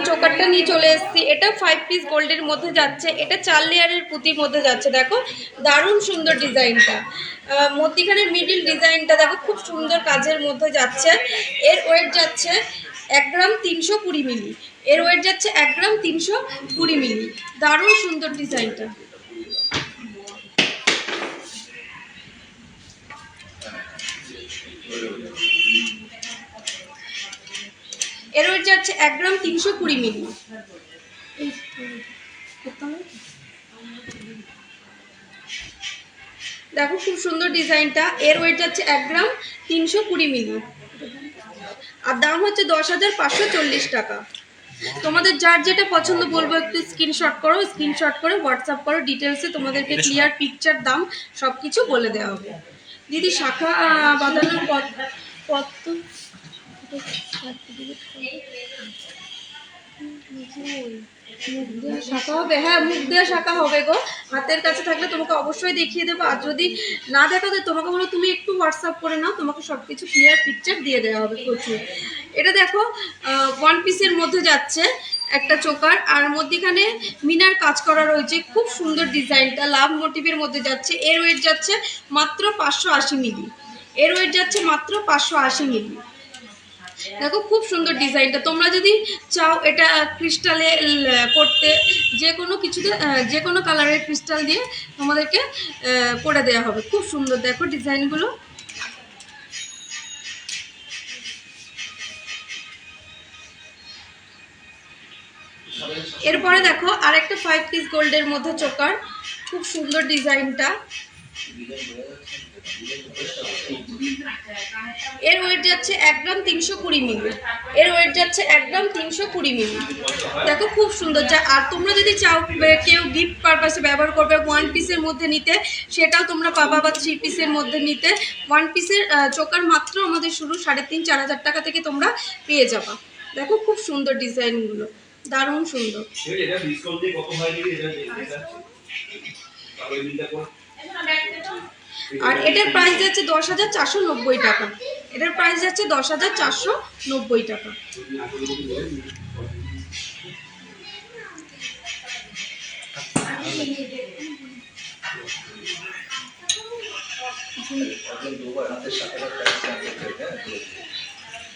চোকারটা নিয়ে চলে এসেছি। এটা 5 পিস গোল্ডের মধ্যে যাচ্ছে, এটা 4 লেয়ারের পুঁতির মধ্যে যাচ্ছে। দেখো দারুণ সুন্দর ডিজাইনটা, মধ্যিখানের মিডিল ডিজাইনটা দেখো খুব সুন্দর কাজের মধ্যে যাচ্ছে। এর ওয়েট যাচ্ছে 1 গ্রাম 320 মিলি। এর ওয়েট যাচ্ছে 1 গ্রাম 320 মিলি। দারুণ সুন্দর ডিজাইনটা। এর ওয়েট যাচ্ছে 1 গ্রাম 320 মিলি। দেখো খুব সুন্দর ডিজাইনটা। এর ওয়েট যাচ্ছে 1 গ্রাম 320 মিলি, আর দাম হচ্ছে 10,540 টাকা। তোমাদের যার যেটা পছন্দ বলবো একটু স্ক্রিনশট করো, স্ক্রিনশট করে হোয়াটসঅ্যাপ করো, ডিটেলসে তোমাদেরকে ক্লিয়ার পিকচার দাম সব কিছু বলে দেওয়া হবে। দিদি শাখা বাঁধানোর পথ তো মুখ দেওয়া শাখা হবে। হ্যাঁ, মুখ দেওয়া শাখা হবে গো। হাতের কাছে থাকলে তোমাকে অবশ্যই দেখিয়ে দেবো, আর যদি না দেখাতে তোমাকে বলো তুমি একটু হোয়াটসঅ্যাপ করে নাও, তোমাকে সব কিছু ক্লিয়ার পিকচার দিয়ে দেওয়া হবে প্রচুর। এটা দেখো 1 পিসের মধ্যে যাচ্ছে একটা চোকার, আর মধ্যিখানে মিনার কাজ করা রয়েছে। খুব সুন্দর ডিজাইনটা লাভ মোটিভের মধ্যে যাচ্ছে। এর ওয়েট যাচ্ছে মাত্র 580 মিলি। এর ওয়েট যাচ্ছে মাত্র 580 মিলি। দেখো খুব সুন্দর ডিজাইনটা। তোমরা যদি চাও এটা ক্রিস্টালে করতে, যে কোনো কিছুতে যে কোনো কালারের ক্রিস্টাল দিয়ে তোমাদেরকে করে দেওয়া হবে। খুব সুন্দর দেখো ডিজাইনগুলো। এরপরে দেখো আরেকটা 5 পিস গোল্ডের মধ্যে চোকার, খুব সুন্দর ডিজাইনটা। এর ওয়েট যাচ্ছে 1 গ্রাম 320 মিলি। এর ওয়েট যাচ্ছে 1 গ্রাম 320 মিলি। দেখো খুব সুন্দর। আর তোমরা যদি চাও কেউ গিফট পারপাসে ব্যবহার করবে 1 পিসের মধ্যে নিতে, সেটাও তোমরা পাবা, বা 3 পিসের মধ্যে নিতে। 1 পিসের চোকার মাত্র আমাদের শুরু 3,500-4,000 টাকা থেকে তোমরা পেয়ে যাবা। দেখো খুব সুন্দর ডিজাইনগুলো, দারুণ সুন্দর। আর এটার প্রাইস যাচ্ছে 10,490 টাকা। এটার প্রাইস যাচ্ছে 10,490 টাকা।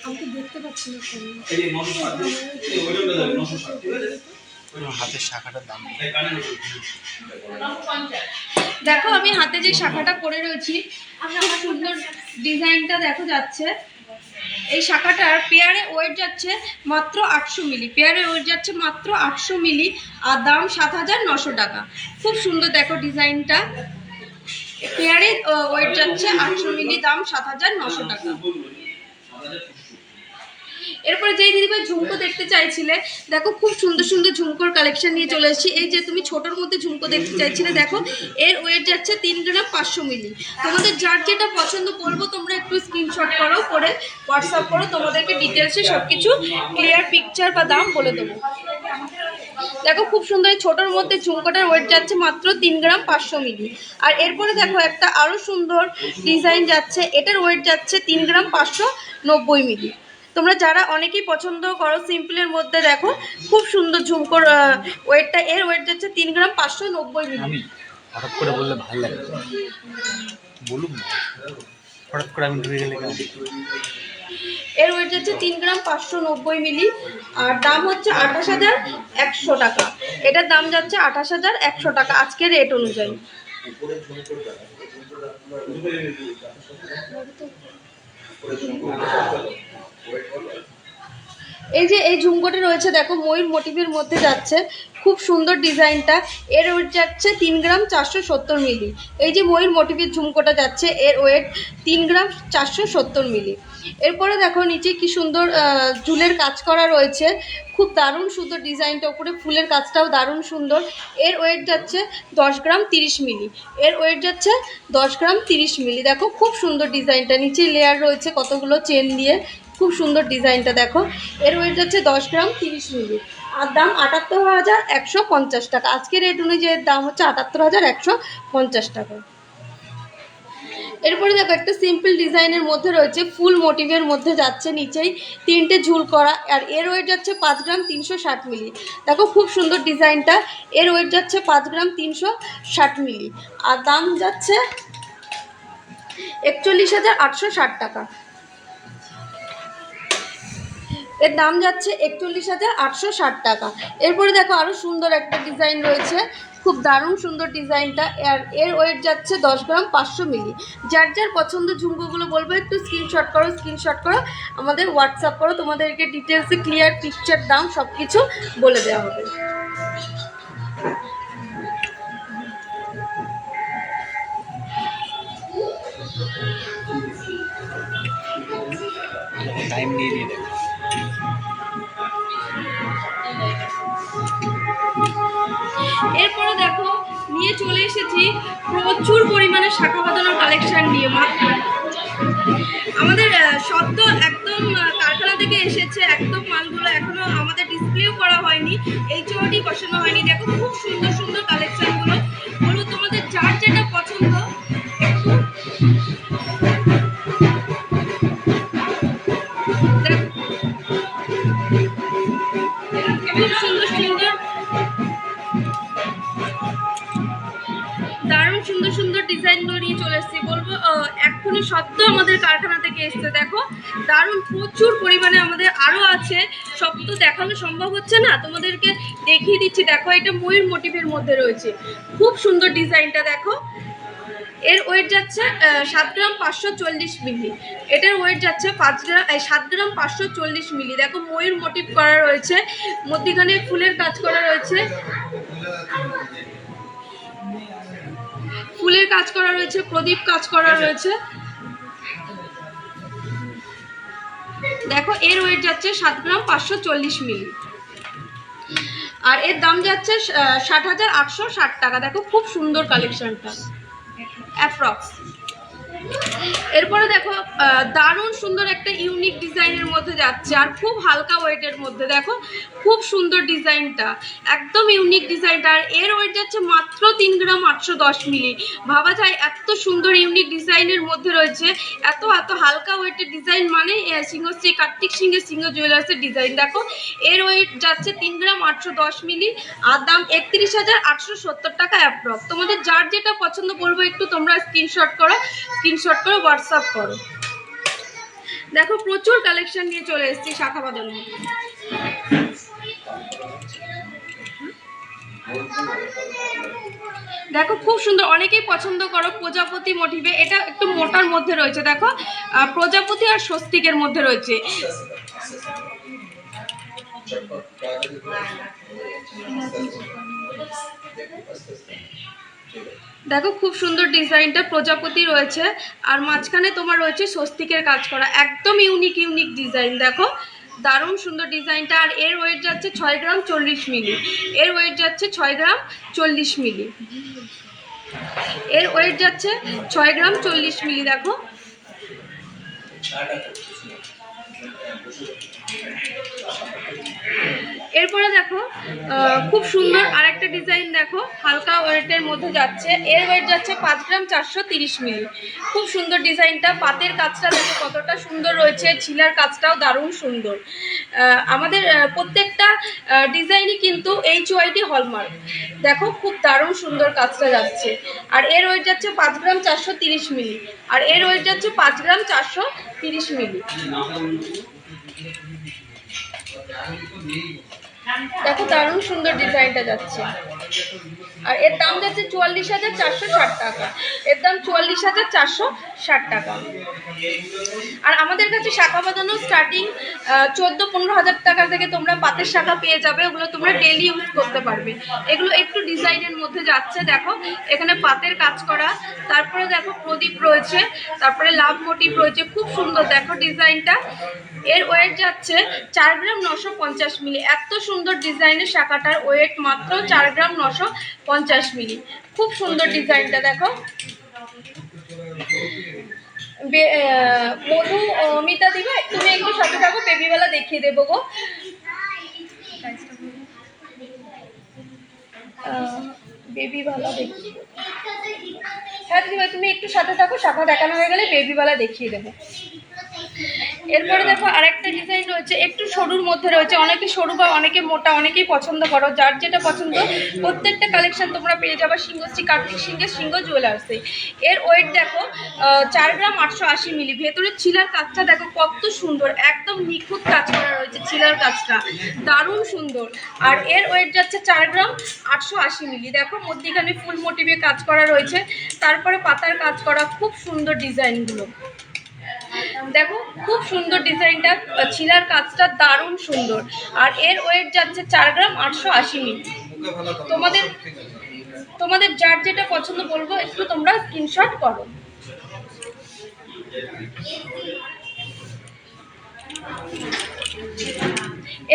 আমি তো দেখতে পাচ্ছি না। হাতের শাখাটার দাম দেখো আমি হাতে যে শাখাটা পরে রয়েছি, খুব সুন্দর ডিজাইনটা দেখো যাচ্ছে। এই শাখাটার পেয়ারে ওয়েট যাচ্ছে মাত্র 800 মিলি। পেয়ারে ওয়েট যাচ্ছে মাত্র 800 মিলি, আর দাম 7,900 টাকা। খুব সুন্দর দেখো ডিজাইনটা। পেয়ারে ওয়েট যাচ্ছে 800 মিলি, দাম 7,900 টাকা। এরপরে যেই দিদিভাই ঝুমকো দেখতে চাইছিলে, দেখো খুব সুন্দর সুন্দর ঝুমকোর কালেকশন নিয়ে চলে এসেছি। এই যে তুমি ছোটোর মধ্যে ঝুমকো দেখতে চাইছিলে, দেখো এর ওয়েট যাচ্ছে 3 গ্রাম 500 মিলি। তোমাদের যার যেটা পছন্দ বলবো তোমরা একটু স্ক্রিনশট করো, করে হোয়াটসঅ্যাপ করো, তোমাদেরকে ডিটেলসে সব কিছু ক্লিয়ার পিকচার বা দাম বলে দেবো। দেখো খুব সুন্দর এই ছোটোর মধ্যে ঝুমকোটার ওয়েট যাচ্ছে মাত্র 3 গ্রাম 500 মিলি। আর এরপরে দেখো একটা আরও সুন্দর ডিজাইন যাচ্ছে, এটার ওয়েট যাচ্ছে 3 গ্রাম 590 মিলি। তোমরা যারা অনেকেই পছন্দ করো সিম্পলের মধ্যে, দেখো খুব সুন্দর ঝুমকোর ওয়েটটা। এর ওয়েট যাচ্ছে 3 গ্রাম 590 মিলি। আমি হঠাৎ করে বললে ভালো লাগে, বলুন না, হঠাৎ করে আমি ঢুকে গেলে কেমন? এর ওয়েট যাচ্ছে 3 গ্রাম 590 মিলি, আর দাম হচ্ছে 28,100 টাকা। এটার দাম যাচ্ছে 28,100 টাকা আজকের রেট অনুযায়ী। এই যে এই ঝুমকোটা রয়েছে দেখো, ময়ূর মোটিভের মধ্যে যাচ্ছে, খুব সুন্দর ডিজাইনটা। এর ওয়েট যাচ্ছে 3 গ্রাম 470 মিলি। এই যে ময়ূর মোটিভের ঝুমকোটা যাচ্ছে, এর ওয়েট 3 গ্রাম 470 মিলি। এরপরে দেখো নিচে কি সুন্দর ঝুলের কাজ করা রয়েছে, খুব দারুণ সুন্দর ডিজাইনটা, উপরে ফুলের কাজটাও দারুণ সুন্দর। এর ওয়েট যাচ্ছে 10 গ্রাম 30 মিলি। এর ওয়েট যাচ্ছে 10 গ্রাম 30 মিলি। দেখো খুব সুন্দর ডিজাইনটা, নিচে লেয়ার রয়েছে কতগুলো চেন দিয়ে, খুব সুন্দর ডিজাইনটা দেখো। এর ওয়েট যাচ্ছে 10 গ্রাম 30 মিলি, আর দাম 78,150 টাকা। আজকের রেট অনুযায়ী দাম হচ্ছে 78,150 টাকা। এরপরে দেখো একটা সিম্পল ডিজাইনের মধ্যে রয়েছে, ফুল মোটিভের মধ্যে যাচ্ছে, নিচেই 3টে ঝুল করা, আর এর ওয়েট যাচ্ছে 5 গ্রাম 360 মিলি। দেখো খুব সুন্দর ডিজাইনটা, এর ওয়েট যাচ্ছে 5 গ্রাম 360 মিলি, আর দাম যাচ্ছে 41,860 টাকা। এর দাম যাচ্ছে 41,860 টাকা। এরপরে দেখো আরও সুন্দর একটা ডিজাইন রয়েছে, খুব দারুণ সুন্দর ডিজাইনটা, আর এর ওয়েট যাচ্ছে 10 গ্রাম 500 মিলি। যার যার পছন্দ ঝুমকোগুলো বলবো একটু স্ক্রিনশট করো, আমাদের হোয়াটসঅ্যাপ করো, তোমাদেরকে ডিটেলসে ক্লিয়ার পিকচার দাম সব কিছু বলে দেওয়া হবে। টাইম নিয়ে নিয়ে দেখো। এরপরে দেখো নিয়ে চলে এসেছি প্রচুর পরিমাণে শাখা বাঁধানোর কালেকশন নিয়ে। আমাদের সদ্য একদম কারখানা থেকে এসেছে, একদম মালগুলো এখনো আমাদের ডিসপ্লেও করা হয়নি, HOD বসানো হয়নি। দেখো খুব সুন্দর সুন্দর কালেকশনগুলো, বলবো তোমাদের যার যেটা পছন্দ খুব সুন্দর সুন্দর দারুণ সুন্দর সুন্দর ডিজাইনগুলো নিয়ে চলে এসেছি। বলবো এক্ষুনি সদ্য আমাদের কারখানা থেকে এসছে, দেখো দারুণ প্রচুর পরিমাণে আমাদের আরও আছে, সব তো দেখানো সম্ভব হচ্ছে না, তোমাদেরকে দেখিয়ে দিচ্ছি। দেখো এটা ময়ূর মোটিভের মধ্যে রয়েছে, খুব সুন্দর ডিজাইনটা দেখো। এর ওয়েট যাচ্ছে 7 গ্রাম 540 মিলি। এটার ওয়েট যাচ্ছে 7 গ্রাম 540 মিলি। দেখো ময়ূর মোটিভ করা রয়েছে, মধ্যিখানে ফুলের কাজ করা রয়েছে, প্রদীপ কাজ করা রয়েছে। দেখো এর ওয়েট যাচ্ছে 7 গ্রাম 540 মিলি, আর এর দাম যাচ্ছে 60,860 টাকা। দেখো খুব সুন্দর কালেকশনটা অ্যাপ্রক্স। এরপরে দেখো দারুণ সুন্দর একটা ইউনিক ডিজাইনের মধ্যে যাচ্ছে, আর খুব হালকা ওয়েটের মধ্যে। দেখো খুব সুন্দর ডিজাইনটা, একদম ইউনিক ডিজাইনটা, আর এর ওয়েট যাচ্ছে মাত্র 3 গ্রাম 810 মিলি। ভাবা যায় এত সুন্দর ইউনিক ডিজাইনের মধ্যে রয়েছে, এত হালকা ওয়েটের ডিজাইন, মানে সিংহশ্রী কার্তিক সিংহের সিংহ জুয়েলার্সের ডিজাইন। দেখো এর ওয়েট যাচ্ছে 3 গ্রাম 810 মিলি, আর দাম 31,870 টাকা অ্যাপ্রক্স। তোমাদের যার যেটা পছন্দ বলবো একটু তোমরা স্ক্রিনশট করে হোয়াটসঅ্যাপ করো। দেখো প্রচুর কালেকশন নিয়ে চলে এসেছি শাখা বাঁধানো। দেখো খুব সুন্দর, অনেকেই পছন্দ করো প্রজাপতি মোটিভে, এটা একটু মোটার মধ্যে রয়েছে। দেখো প্রজাপতি আর স্বস্তিকের মধ্যে রয়েছে। দেখো খুব সুন্দর ডিজাইনটা, প্রজাপতি রয়েছে, আর মাঝখানে তোমার রয়েছে স্বস্তিকের কাজ করা, একদম ইউনিক ডিজাইন। দেখো দারুণ সুন্দর ডিজাইনটা, আর এর ওয়েট যাচ্ছে 6 গ্রাম 40 মিলি। এর ওয়েট যাচ্ছে 6 গ্রাম 40 মিলি। এর ওয়েট যাচ্ছে 6 গ্রাম 40 মিলি। দেখো এর এরপরে দেখো খুব সুন্দর আরেকটা ডিজাইন দেখো, হালকা ওয়েটের মধ্যে যাচ্ছে। এর ওয়েট যাচ্ছে 5 গ্রাম 430 মিলি। খুব সুন্দর ডিজাইনটা, পাতের কাজটা দেখো কতটা সুন্দর রয়েছে, ছিলার কাজটাও দারুণ সুন্দর। আমাদের প্রত্যেকটা ডিজাইনই কিন্তু HYD হলমার্ক। দেখো খুব দারুণ সুন্দর কাজটা যাচ্ছে। আর এর ওয়েট যাচ্ছে 5 গ্রাম 430 মিলি। আর এর ওয়েট যাচ্ছে 5 গ্রাম 430 মিলি। দেখো দারুণ সুন্দর ডিজাইনটা যাচ্ছে। আর এর দাম যাচ্ছে 44,460 টাকা। এর দাম 44,460 টাকা। আর আমাদের কাছে শাখা বাঁধানো স্টার্টিং 14-15 হাজার টাকা থেকে তোমরা পাতের শাখা পেয়ে যাবে। ওগুলো তোমরা ডেইলি ইউজ করতে পারবে। এগুলো একটু ডিজাইনের মধ্যে যাচ্ছে। দেখো এখানে পাতের কাজ করা, তারপরে দেখো প্রদীপ রয়েছে, তারপরে লাভ মোটিভ রয়েছে, খুব সুন্দর দেখো ডিজাইনটা। এর ওয়েট যাচ্ছে 4 গ্রাম 950 মিলি। এত সুন্দর ডিজাইনের শাখাটার ওয়েট মাত্র 4 গ্রাম 950 মিলি। খুব সুন্দর ডিজাইনটা দেখো। মধু অমিতা দিবা, তুমি একটু সাথে থাকো, বেবিওয়ালা দেখিয়ে দেবো গো। বেবিওয়ালা দেখিয়ে, হ্যাঁ দিদিভাই তুমি একটু সাথে থাকো, শাখা দেখানো হয়ে গেলে বেবিওয়ালা দেখিয়ে দেবো। এরপরে দেখো আরেকটা ডিজাইন রয়েছে, একটু সরুর মধ্যে রয়েছে। অনেকে সরু বা অনেকে মোটা, অনেকেই পছন্দ করো, যার যেটা পছন্দ। প্রত্যেকটা কালেকশন তোমরা পেয়ে যাবে সিংহশ্রী কার্তিক সিংহের সিংহ জুয়েলার্সে। এর ওয়েট দেখো 4 গ্রাম 880 মিলি। ভেতরে ছিলার কাজটা দেখো কত সুন্দর, একদম নিখুঁত কাজ করা রয়েছে ছিলার কাজটা, দারুণ সুন্দর। আর এর ওয়েট যাচ্ছে 4 গ্রাম 880 মিলি। দেখো মধ্যিখানে ফুল মোটিভে কাজ করা রয়েছে, তারপরে পাতার কাজ করা, খুব সুন্দর ডিজাইনগুলো। দেখো খুব সুন্দর ডিজাইনটা, ছিলার কাজটা দারুণ সুন্দর। আর এর ওয়েট যাচ্ছে 4 গ্রাম 880 মিলি। তোমাদের যার যেটা পছন্দ বলবো, একটু তোমরা স্ক্রিনশট করো।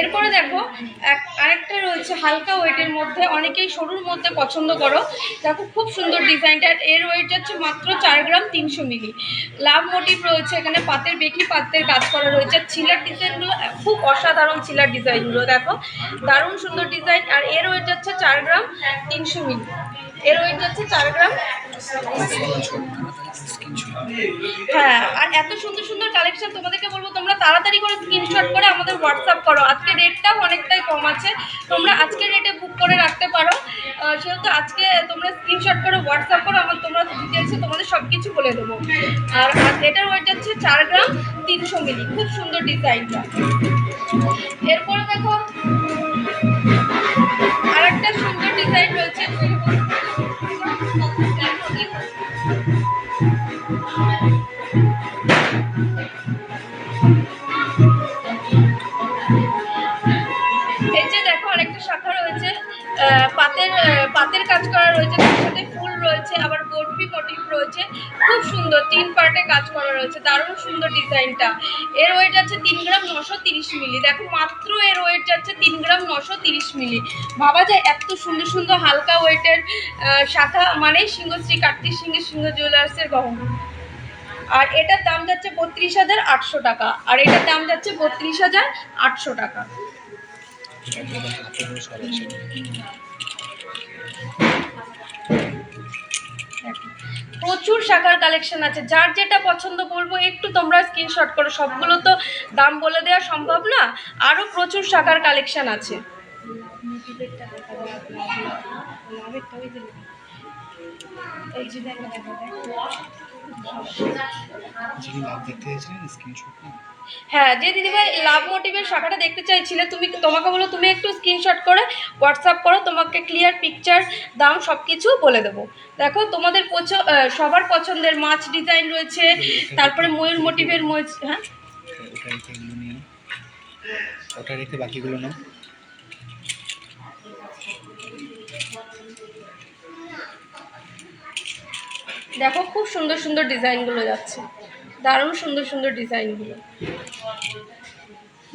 এরপরে দেখো আরেকটা রয়েছে হালকা ওয়েটের মধ্যে, অনেকেই সরুর মধ্যে পছন্দ করো। দেখো খুব সুন্দর ডিজাইনটা। এর ওয়েট যাচ্ছে মাত্র 4 গ্রাম 300 মিলি। লাভ মোটিভ রয়েছে, এখানে পাতের বেকি পাতের কাজ করা রয়েছে। ছিলার ডিজাইনগুলো খুব অসাধারণ, ছিলার ডিজাইনগুলো দেখো দারুণ সুন্দর ডিজাইন। আর এর ওয়েট যাচ্ছে 4 গ্রাম 300 মিলি। এর ওয়েট যাচ্ছে 4 গ্রাম। হ্যাঁ, আর এত সুন্দর সুন্দর কালেকশন তোমাদেরকে বলবো তোমরা তাড়াতাড়ি করে স্ক্রিনশট করে আমাদের হোয়াটসঅ্যাপ করো। আজকে রেটটাও অনেকটাই কম আছে, তোমরা আজকে রেটে বুক করে রাখতে পারো। সেহেতু আজকে তোমরা স্ক্রিনশট করে হোয়াটসঅ্যাপ করো, তোমরা ডিটেলসে তোমাদের সব কিছু বলে দেবো। আর এটার ওয়েট যাচ্ছে 4 গ্রাম 300 মিলি। খুব সুন্দর ডিজাইনটা। এরপরে দেখো আর একটা সুন্দর ডিজাইন রয়েছে। এই যে দেখো আরেকটা শাখা রয়েছে, পাতের কাজ করা রয়েছে, তার সাথে ফুল রয়েছে, আবার বরফি মোটিভ রয়েছে। খুব সুন্দর 3 পার্টে কাজ করা রয়েছে, দারুণ সুন্দর ডিজাইনটা। এর ওয়েট যাচ্ছে 3 গ্রাম 930 মিলি। দেখো মাত্র এর ওয়েট যাচ্ছে 3 গ্রাম 930 মিলি। ভাবা যায় এত সুন্দর সুন্দর হালকা ওয়েটের শাখা মানে সিংহশ্রী কার্তিক সিংহের সিংহ জুয়েলার্সের গহনা। আর এটার দাম যাচ্ছে 32,800 টাকা। আর এটার দাম যাচ্ছে 32,800 টাকা। প্রচুর শাখার কালেকশন আছে, যার যেটা পছন্দ বলবো একটু তোমরা স্ক্রিনশট করো। সবগুলো তো দাম বলে দেওয়া সম্ভব না, আরও প্রচুর শাখার কালেকশন আছে। হ্যাঁ, যে দিদিভাই লাভ মোটিভের শাখাটা দেখতে চাইছিলে, তোমাকে বলো তুমি একটু স্ক্রিনশট করে হোয়াটসঅ্যাপ করো, তোমাকে ক্লিয়ার পিকচার দাম সব কিছু বলে দেবো। দেখো তোমাদের সবার পছন্দের মাছ ডিজাইন রয়েছে, তারপরে ময়ূর মোটিভের হ্যাঁ ওটা রেখে বাকিগুলো না। দেখো খুব সুন্দর সুন্দর ডিজাইনগুলো যাচ্ছে, দারুণ সুন্দর সুন্দর ডিজাইনগুলো।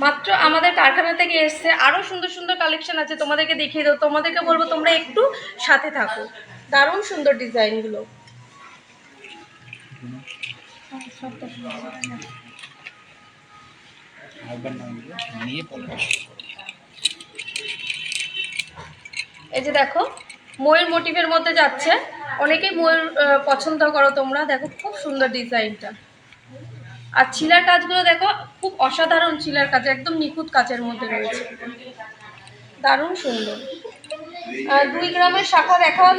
মাত্র আমাদের কারখানা থেকে এসছে, আরও সুন্দর সুন্দর কালেকশন আছে, তোমাদেরকে দেখিয়ে দেবো। তোমাদেরকে বলবো তোমরা একটু সাথে থাকো, দারুণ সুন্দর ডিজাইনগুলো। এই যে দেখো ময়ূর মোটিভের মধ্যে যাচ্ছে, অনেকেই ময়ূর পছন্দ করো তোমরা, দেখো খুব সুন্দর ডিজাইনটা। আর ছিলার কাজগুলো দেখো খুব অসাধারণ ছিলার কাজ, একদম নিখুঁত কাজের মধ্যে রয়েছে, দারুণ সুন্দর। 2 গ্রামের শাখা দেখান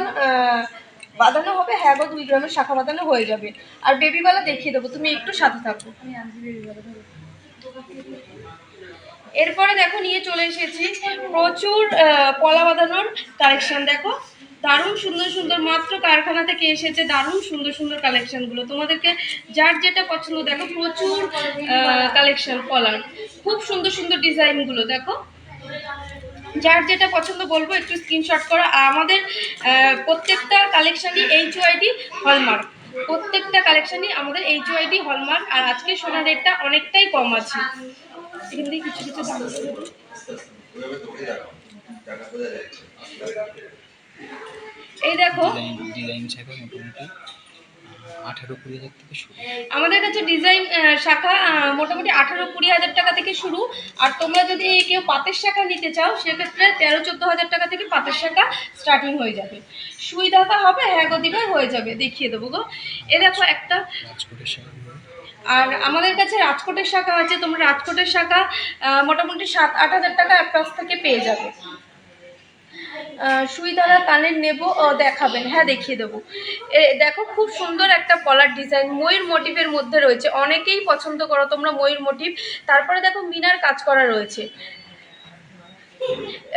বাঁধানো হবে, হ্যাঁ গো 2 গ্রামের শাখা বাঁধানো হয়ে যাবে। আর বেবিওয়ালা দেখিয়ে দেবো, তুমি একটু সাথে থাকো। এরপরে দেখো নিয়ে চলে এসেছি প্রচুর পলা বাঁধানোর কালেকশন। দেখো দারুণ সুন্দর সুন্দর, মাত্র কারখানা থেকে এসেছে, দারুণ সুন্দর সুন্দর কালেকশনগুলো তোমাদেরকে যার যেটা পছন্দ। দেখো প্রচুর কালেকশন পলার, খুব সুন্দর সুন্দর ডিজাইনগুলো। দেখো যার যেটা পছন্দ বলবো একটু স্ক্রিনশট করো। আর আমাদের প্রত্যেকটা কালেকশনই HYD হলমার্ক, প্রত্যেকটা কালেকশনই আমাদের HYD হলমার্ক। আর আজকে সোনা রেটটা অনেকটাই কম আছে, এখান থেকে কিছু কিছু দাম এই দেখো ডিজাইন শাখা মোটামুটি 18-20 হাজার থেকে শুরু। আমাদের কাছে ডিজাইন শাখা মোটামুটি 18-20 হাজার টাকা থেকে শুরু। আর তোমরা যদি কেউ পাতের শাখা নিতে চাও সেক্ষেত্রে 13-14 হাজার টাকা থেকে পাতের শাখা স্টার্টিং হয়ে যাবে। সুই ঢাকা হবে, হ্যাঁ গো দিবার হয়ে যাবে, দেখিয়ে দেবো গো। এ দেখো একটা রাজকোটের শাখা। আর আমাদের কাছে রাজকোটের শাখা আছে, তোমরা রাজকোটের শাখা মোটামুটি 7-8 হাজার টাকা অ্যাপ্রক্স থেকে পেয়ে যাবে। সুই দ্বারা কানের নেব দেখাবেন, হ্যাঁ দেখিয়ে দেবো। দেখো খুব সুন্দর একটা পলার ডিজাইন ময়ূর মোটিভের মধ্যে রয়েছে, অনেকেই পছন্দ করো তোমরা ময়ূর মোটিভ। তারপরে দেখো মিনার কাজ করা রয়েছে,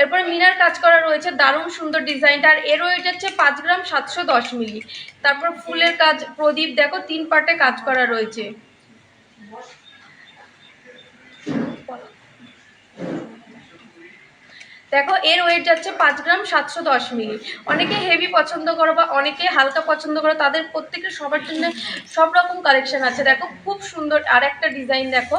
এরপরে মিনার কাজ করা রয়েছে, দারুণ সুন্দর ডিজাইনটা। আর এর ওয়েট হচ্ছে 5 গ্রাম 710 মিলি। তারপর ফুলের কাজ, প্রদীপ দেখো 3 পার্টে কাজ করা রয়েছে। দেখো এর ওয়েট যাচ্ছে 5 গ্রাম 710 মিলি। অনেকে হেভি পছন্দ করো বা অনেকে হালকা পছন্দ করো, তাদের প্রত্যেকের সবার জন্য সব রকম কালেকশন আছে। দেখো খুব সুন্দর আর একটা ডিজাইন দেখো,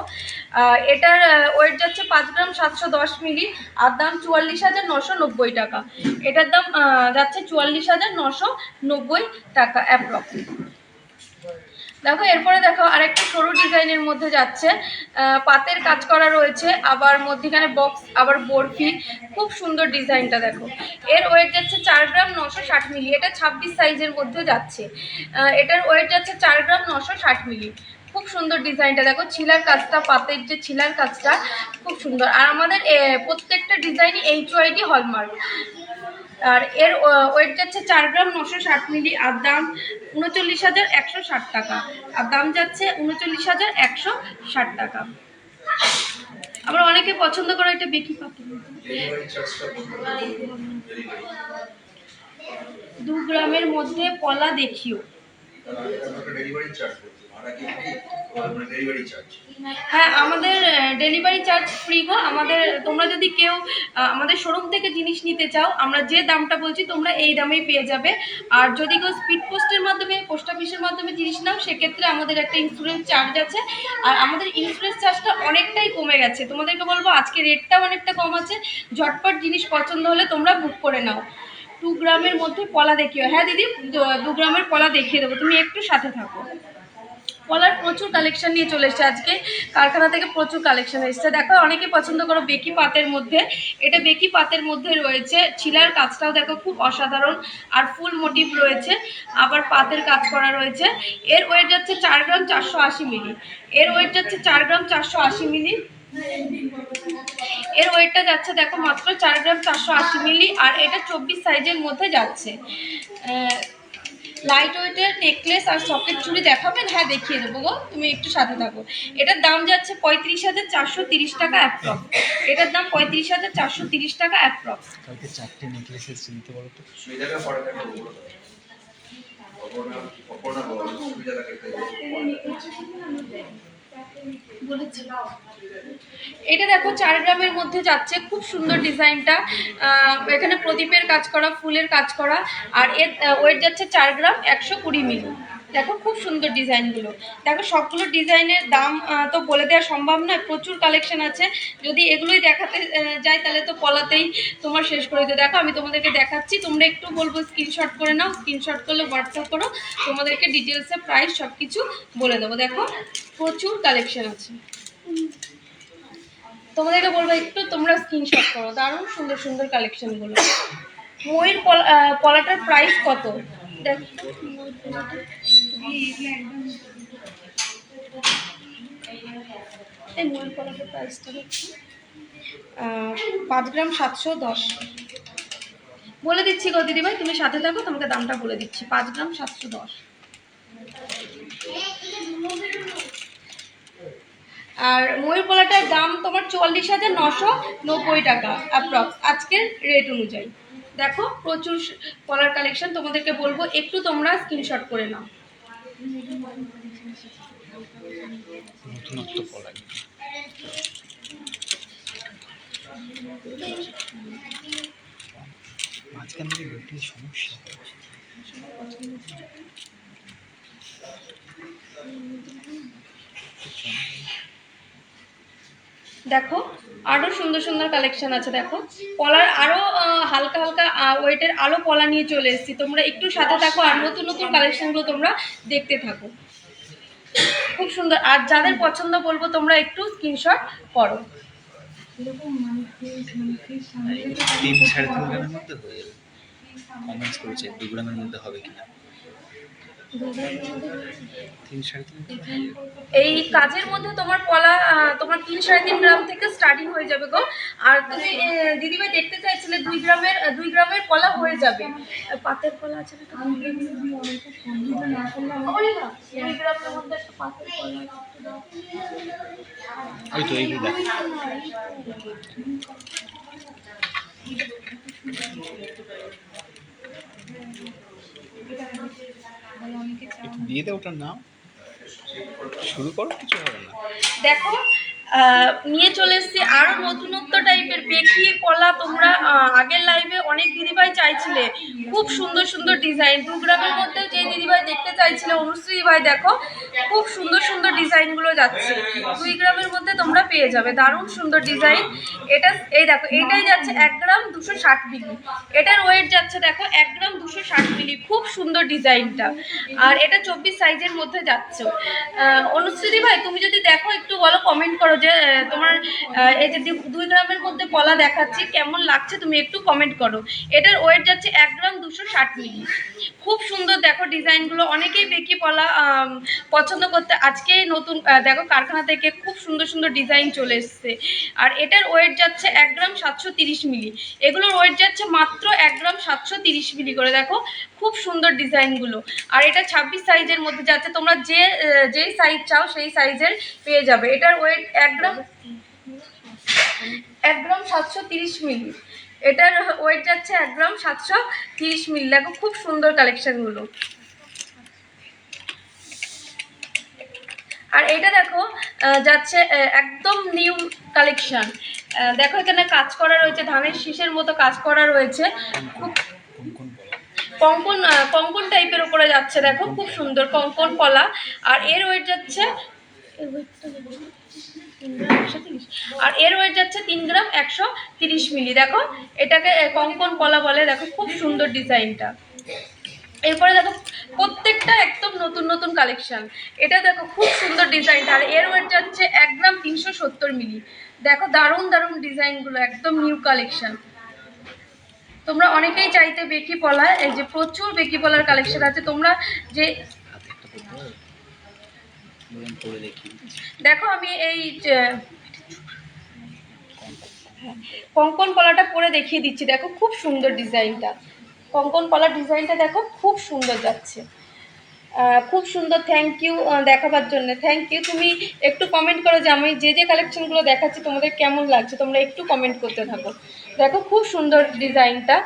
এটার ওয়েট যাচ্ছে 5 গ্রাম 710 মিলি। আর দাম 44,990 টাকা। এটার দাম যাচ্ছে 44,990 টাকা অ্যাপ্রক্স। দেখো এরপরে দেখো আরেকটা সরু ডিজাইনের মধ্যে যাচ্ছে, পাতের কাজ করা রয়েছে, আবার মধ্যখানে বক্স, আবার বরফি, খুব সুন্দর ডিজাইনটা। দেখো এর ওয়েট যাচ্ছে 4 গ্রাম 960 মিলি। এটা 26 সাইজের মধ্যে যাচ্ছে, এটার ওয়েট যাচ্ছে 4 গ্রাম 960 মিলি। খুব সুন্দর ডিজাইনটা দেখো, ছিলার কাজটা, পাতের যে ছিলার কাজটা খুব সুন্দর। আর আমাদের প্রত্যেকটা ডিজাইনই HYD হলমার্ক। আর এর ওয়েট যাচ্ছে 4 গ্রাম 960 মিলি। আর দাম 39,160 টাকা। আর দাম যাচ্ছে 39,160 টাকা। আবার অনেকে পছন্দ করে এটা বেকি পাতি, 2 গ্রামের মধ্যে পলা দেখিও। হ্যাঁ আমাদের ডেলিভারি চার্জ ফ্রি গো। আমাদের তোমরা যদি কেউ আমাদের শোরুম থেকে জিনিস নিতে চাও, আমরা যে দামটা বলছি তোমরা এই দামেই পেয়ে যাবে। আর যদি কেউ স্পিড পোস্টের মাধ্যমে, পোস্ট অফিসের মাধ্যমে জিনিস নাও, সেক্ষেত্রে আমাদের একটা ইন্স্যুরেন্স চার্জ আছে। আর আমাদের ইন্স্যুরেন্স চার্জটা অনেকটাই কমে গেছে, তোমাদেরকে বলবো আজকে রেটটাও অনেকটা কম আছে। ঝটপট জিনিস পছন্দ হলে তোমরা বুক করে নাও। 2 গ্রামের মধ্যে পলা দেখিও, হ্যাঁ দিদি 2 গ্রামের পলা দেখিয়ে দেবো, তুমি একটু সাথে থাকো। পলার প্রচুর কালেকশন নিয়ে চলে এসেছে আজকে, কারখানা থেকে প্রচুর কালেকশন এসেছে। দেখো অনেকে পছন্দ করো বেকি পাতের মধ্যে, এটা বেকি পাতের মধ্যে রয়েছে, ছিলার কাজটাও দেখো খুব অসাধারণ। আর ফুল মোটিভ রয়েছে, আবার পাতের কাজ করা রয়েছে। এর ওয়েট যাচ্ছে 4 গ্রাম 480 মিলি। এর ওয়েট যাচ্ছে 4 গ্রাম 480 মিলি। এর ওয়েটটা যাচ্ছে দেখো মাত্র 4 গ্রাম 480 মিলি। আর এটা 24 সাইজের মধ্যে যাচ্ছে। লাইট ওয়েটের নেকলেস আর সকেট চুড়ি দেখাবেন, হ্যাঁ দেখিয়ে দেবো গো, তুমি একটু সাথে থাকো। এটার দাম যাচ্ছে 35,430 টাকা অ্যাপ্রক্স। এটার দাম 35,430 টাকা অ্যাপ্রক্স। কালকে 4টে নেকলেস এসেছে, দিতে বলো তো। এটা দেখো 4 গ্রামের মধ্যে যাচ্ছে, খুব সুন্দর ডিজাইনটা। এখানে প্রদীপের কাজ করা, ফুলের কাজ করা। আর এর ওয়েট যাচ্ছে 4 গ্রাম 120 মিলি। দেখো খুব সুন্দর ডিজাইনগুলো। দেখো সবগুলো ডিজাইনের দাম তো বলে দেওয়া সম্ভব নয়, প্রচুর কালেকশন আছে। যদি এগুলোই দেখাতে যাই তাহলে তো পলাতেই তোমার শেষ করে দিও। দেখো আমি তোমাদেরকে দেখাচ্ছি, তোমরা একটু বলবো স্ক্রিনশট করে নাও, স্ক্রিনশট করলে হোয়াটসঅ্যাপ করো, তোমাদেরকে ডিটেলসে প্রাইস সব কিছু বলে দেবো। দেখো প্রচুর কালেকশন আছে, তোমাদেরকে বলবো একটু তোমরা স্ক্রিনশট করো, দারুণ সুন্দর সুন্দর কালেকশনগুলো। ময়ূর পলাটার প্রাইস কত? দেখ এই ময়ূর পলাটার প্রাইসটা দেখছি 5 গ্রাম 710। বলে দিচ্ছি গো দিদিভাই, তুমি সাথে থাকো, তোমাকে দামটা বলে দিচ্ছি। 5 গ্রাম 710। আর ময়ূর পলাটার দাম তোমার 40,990 টাকা অ্যাপ্রক্স আজকের রেট অনুযায়ী। দেখো প্রচুর পলার কালেকশন, তোমাদেরকে বলবো একটু তোমরা স্ক্রিনশট করে নাও। নতুনত্ব পলা মাঝখান থেকে বেশি সমস্যা। দেখো আরো সুন্দর সুন্দর কালেকশন আছে। দেখো পলার আরো হালকা হালকা ওয়েটের আরো পলা নিয়ে চলে এসেছি, তোমরা একটু সাথে থাকো আর নতুন নতুন কালেকশনগুলো তোমরা দেখতে থাকো। খুব সুন্দর, আর যাদের পছন্দ বলবো তোমরা একটু স্ক্রিনশট করো। 3-3.5 গ্রামের মধ্যে হয়ে যাবে। কমেন্টস করেছে 2 গ্রামের মধ্যে হবে কিনা। 3-3.5 এই কাজের মধ্যে তোমার পলা তোমার 3-3.5 গ্রাম থেকে স্টার্টিং হয়ে যাবে গো। আর তুমি দিদিভাই দেখতে চাইছিলে 2 গ্রামের পলা হয়ে যাবে। পাতের পলা আছে না, 2 গ্রামের মধ্যে একটা পাতের পলা ওই তো এইগুলো দিয়ে দে, ওটার নাম শুরু করো, কিছু হবে না। দেখো নিয়ে চলে এসেছি আরো নতুনত্ব টাইপের বেকি পলা। তোমরা আগের লাইভে অনেক দিদিভাই চাইছিলে খুব সুন্দর সুন্দর ডিজাইন। 2 গ্রামের মধ্যে যে দিদিভাই দেখতে চাইছিলে অনুশ্রী দিদিভাই, দেখো খুব সুন্দর সুন্দর ডিজাইনগুলো যাচ্ছে। 2 গ্রামের মধ্যে তোমরা পেয়ে যাবে দারুণ সুন্দর ডিজাইন। এটা এই দেখো এটাই যাচ্ছে 1 গ্রাম 260 মিলি। এটার ওয়েট যাচ্ছে দেখো 1 গ্রাম 260 মিলি। খুব সুন্দর ডিজাইনটা। আর এটা 24 সাইজের মধ্যে যাচ্ছে। অনুশ্রী দিদিভাই তুমি যদি দেখো একটু বলো, কমেন্ট করো যে তোমার এই যে 2 গ্রামের মধ্যে পলা দেখাচ্ছি কেমন লাগছে, তুমি একটু কমেন্ট করো। এটার ওয়েট যাচ্ছে 1 গ্রাম 260 মিলি। খুব সুন্দর দেখো ডিজাইনগুলো। অনেকেই বেকি পলা পছন্দ করতে আজকে নতুন দেখো কারখানা থেকে খুব সুন্দর সুন্দর ডিজাইন চলে এসছে। আর এটার ওয়েট যাচ্ছে 1 গ্রাম 730 মিলি। এগুলোর ওয়েট যাচ্ছে মাত্র 1 গ্রাম 730 মিলি করে। দেখো খুব সুন্দর ডিজাইনগুলো। আর এটা 26 সাইজের মধ্যে যাচ্ছে, তোমরা যেই সাইজ চাও সেই সাইজের পেয়ে যাবে। এটার ওয়েট 1 গ্রাম 730 মিলি। এটার ওয়েট যাচ্ছে 1 গ্রাম 730 মিলি। দেখো খুব সুন্দর কালেকশনগুলো। আর এটা দেখো যাচ্ছে একদম নিউ কালেকশন। দেখো এখানে কাজ করা রয়েছে, ধানের শীষের মতো কাজ করা রয়েছে। খুব কঙ্কন টাইপের উপরে যাচ্ছে। দেখো খুব সুন্দর কঙ্কন পলা। আর এর ওয়েট যাচ্ছে আর এর ওয়েট যাচ্ছে 3 গ্রাম 130 মিলি। দেখো এটাকে কঙ্কন পলা বলে। দেখো খুব সুন্দর ডিজাইনটা। এরপরে দেখো প্রত্যেকটা একদম নতুন নতুন কালেকশন। এটা দেখো খুব সুন্দর ডিজাইনটা। আর এর ওয়েট যাচ্ছে 1 গ্রাম 370 মিলি। দেখো দারুণ দারুণ ডিজাইনগুলো, একদম নিউ কালেকশন। তোমরা অনেকেই চাইতে বেকি পলা, এই যে প্রচুর বেকি পলার কালেকশন আছে। তোমরা যে দেখো আমি এই কঙ্কন পলাটা পরে দেখিয়ে দিচ্ছি। দেখো খুব সুন্দর ডিজাইনটা। কঙ্কন পলার ডিজাইনটা দেখো খুব সুন্দর যাচ্ছে। খুব সুন্দর। থ্যাংক ইউ দেখাবার জন্য, থ্যাংক ইউ। তুমি একটু কমেন্ট করো যে আমি যে কালেকশনগুলো দেখাচ্ছি তোমাদের কেমন লাগছে, তোমরা একটু কমেন্ট করতে থাকো। দেখো খুব সুন্দর ডিজাইনটা।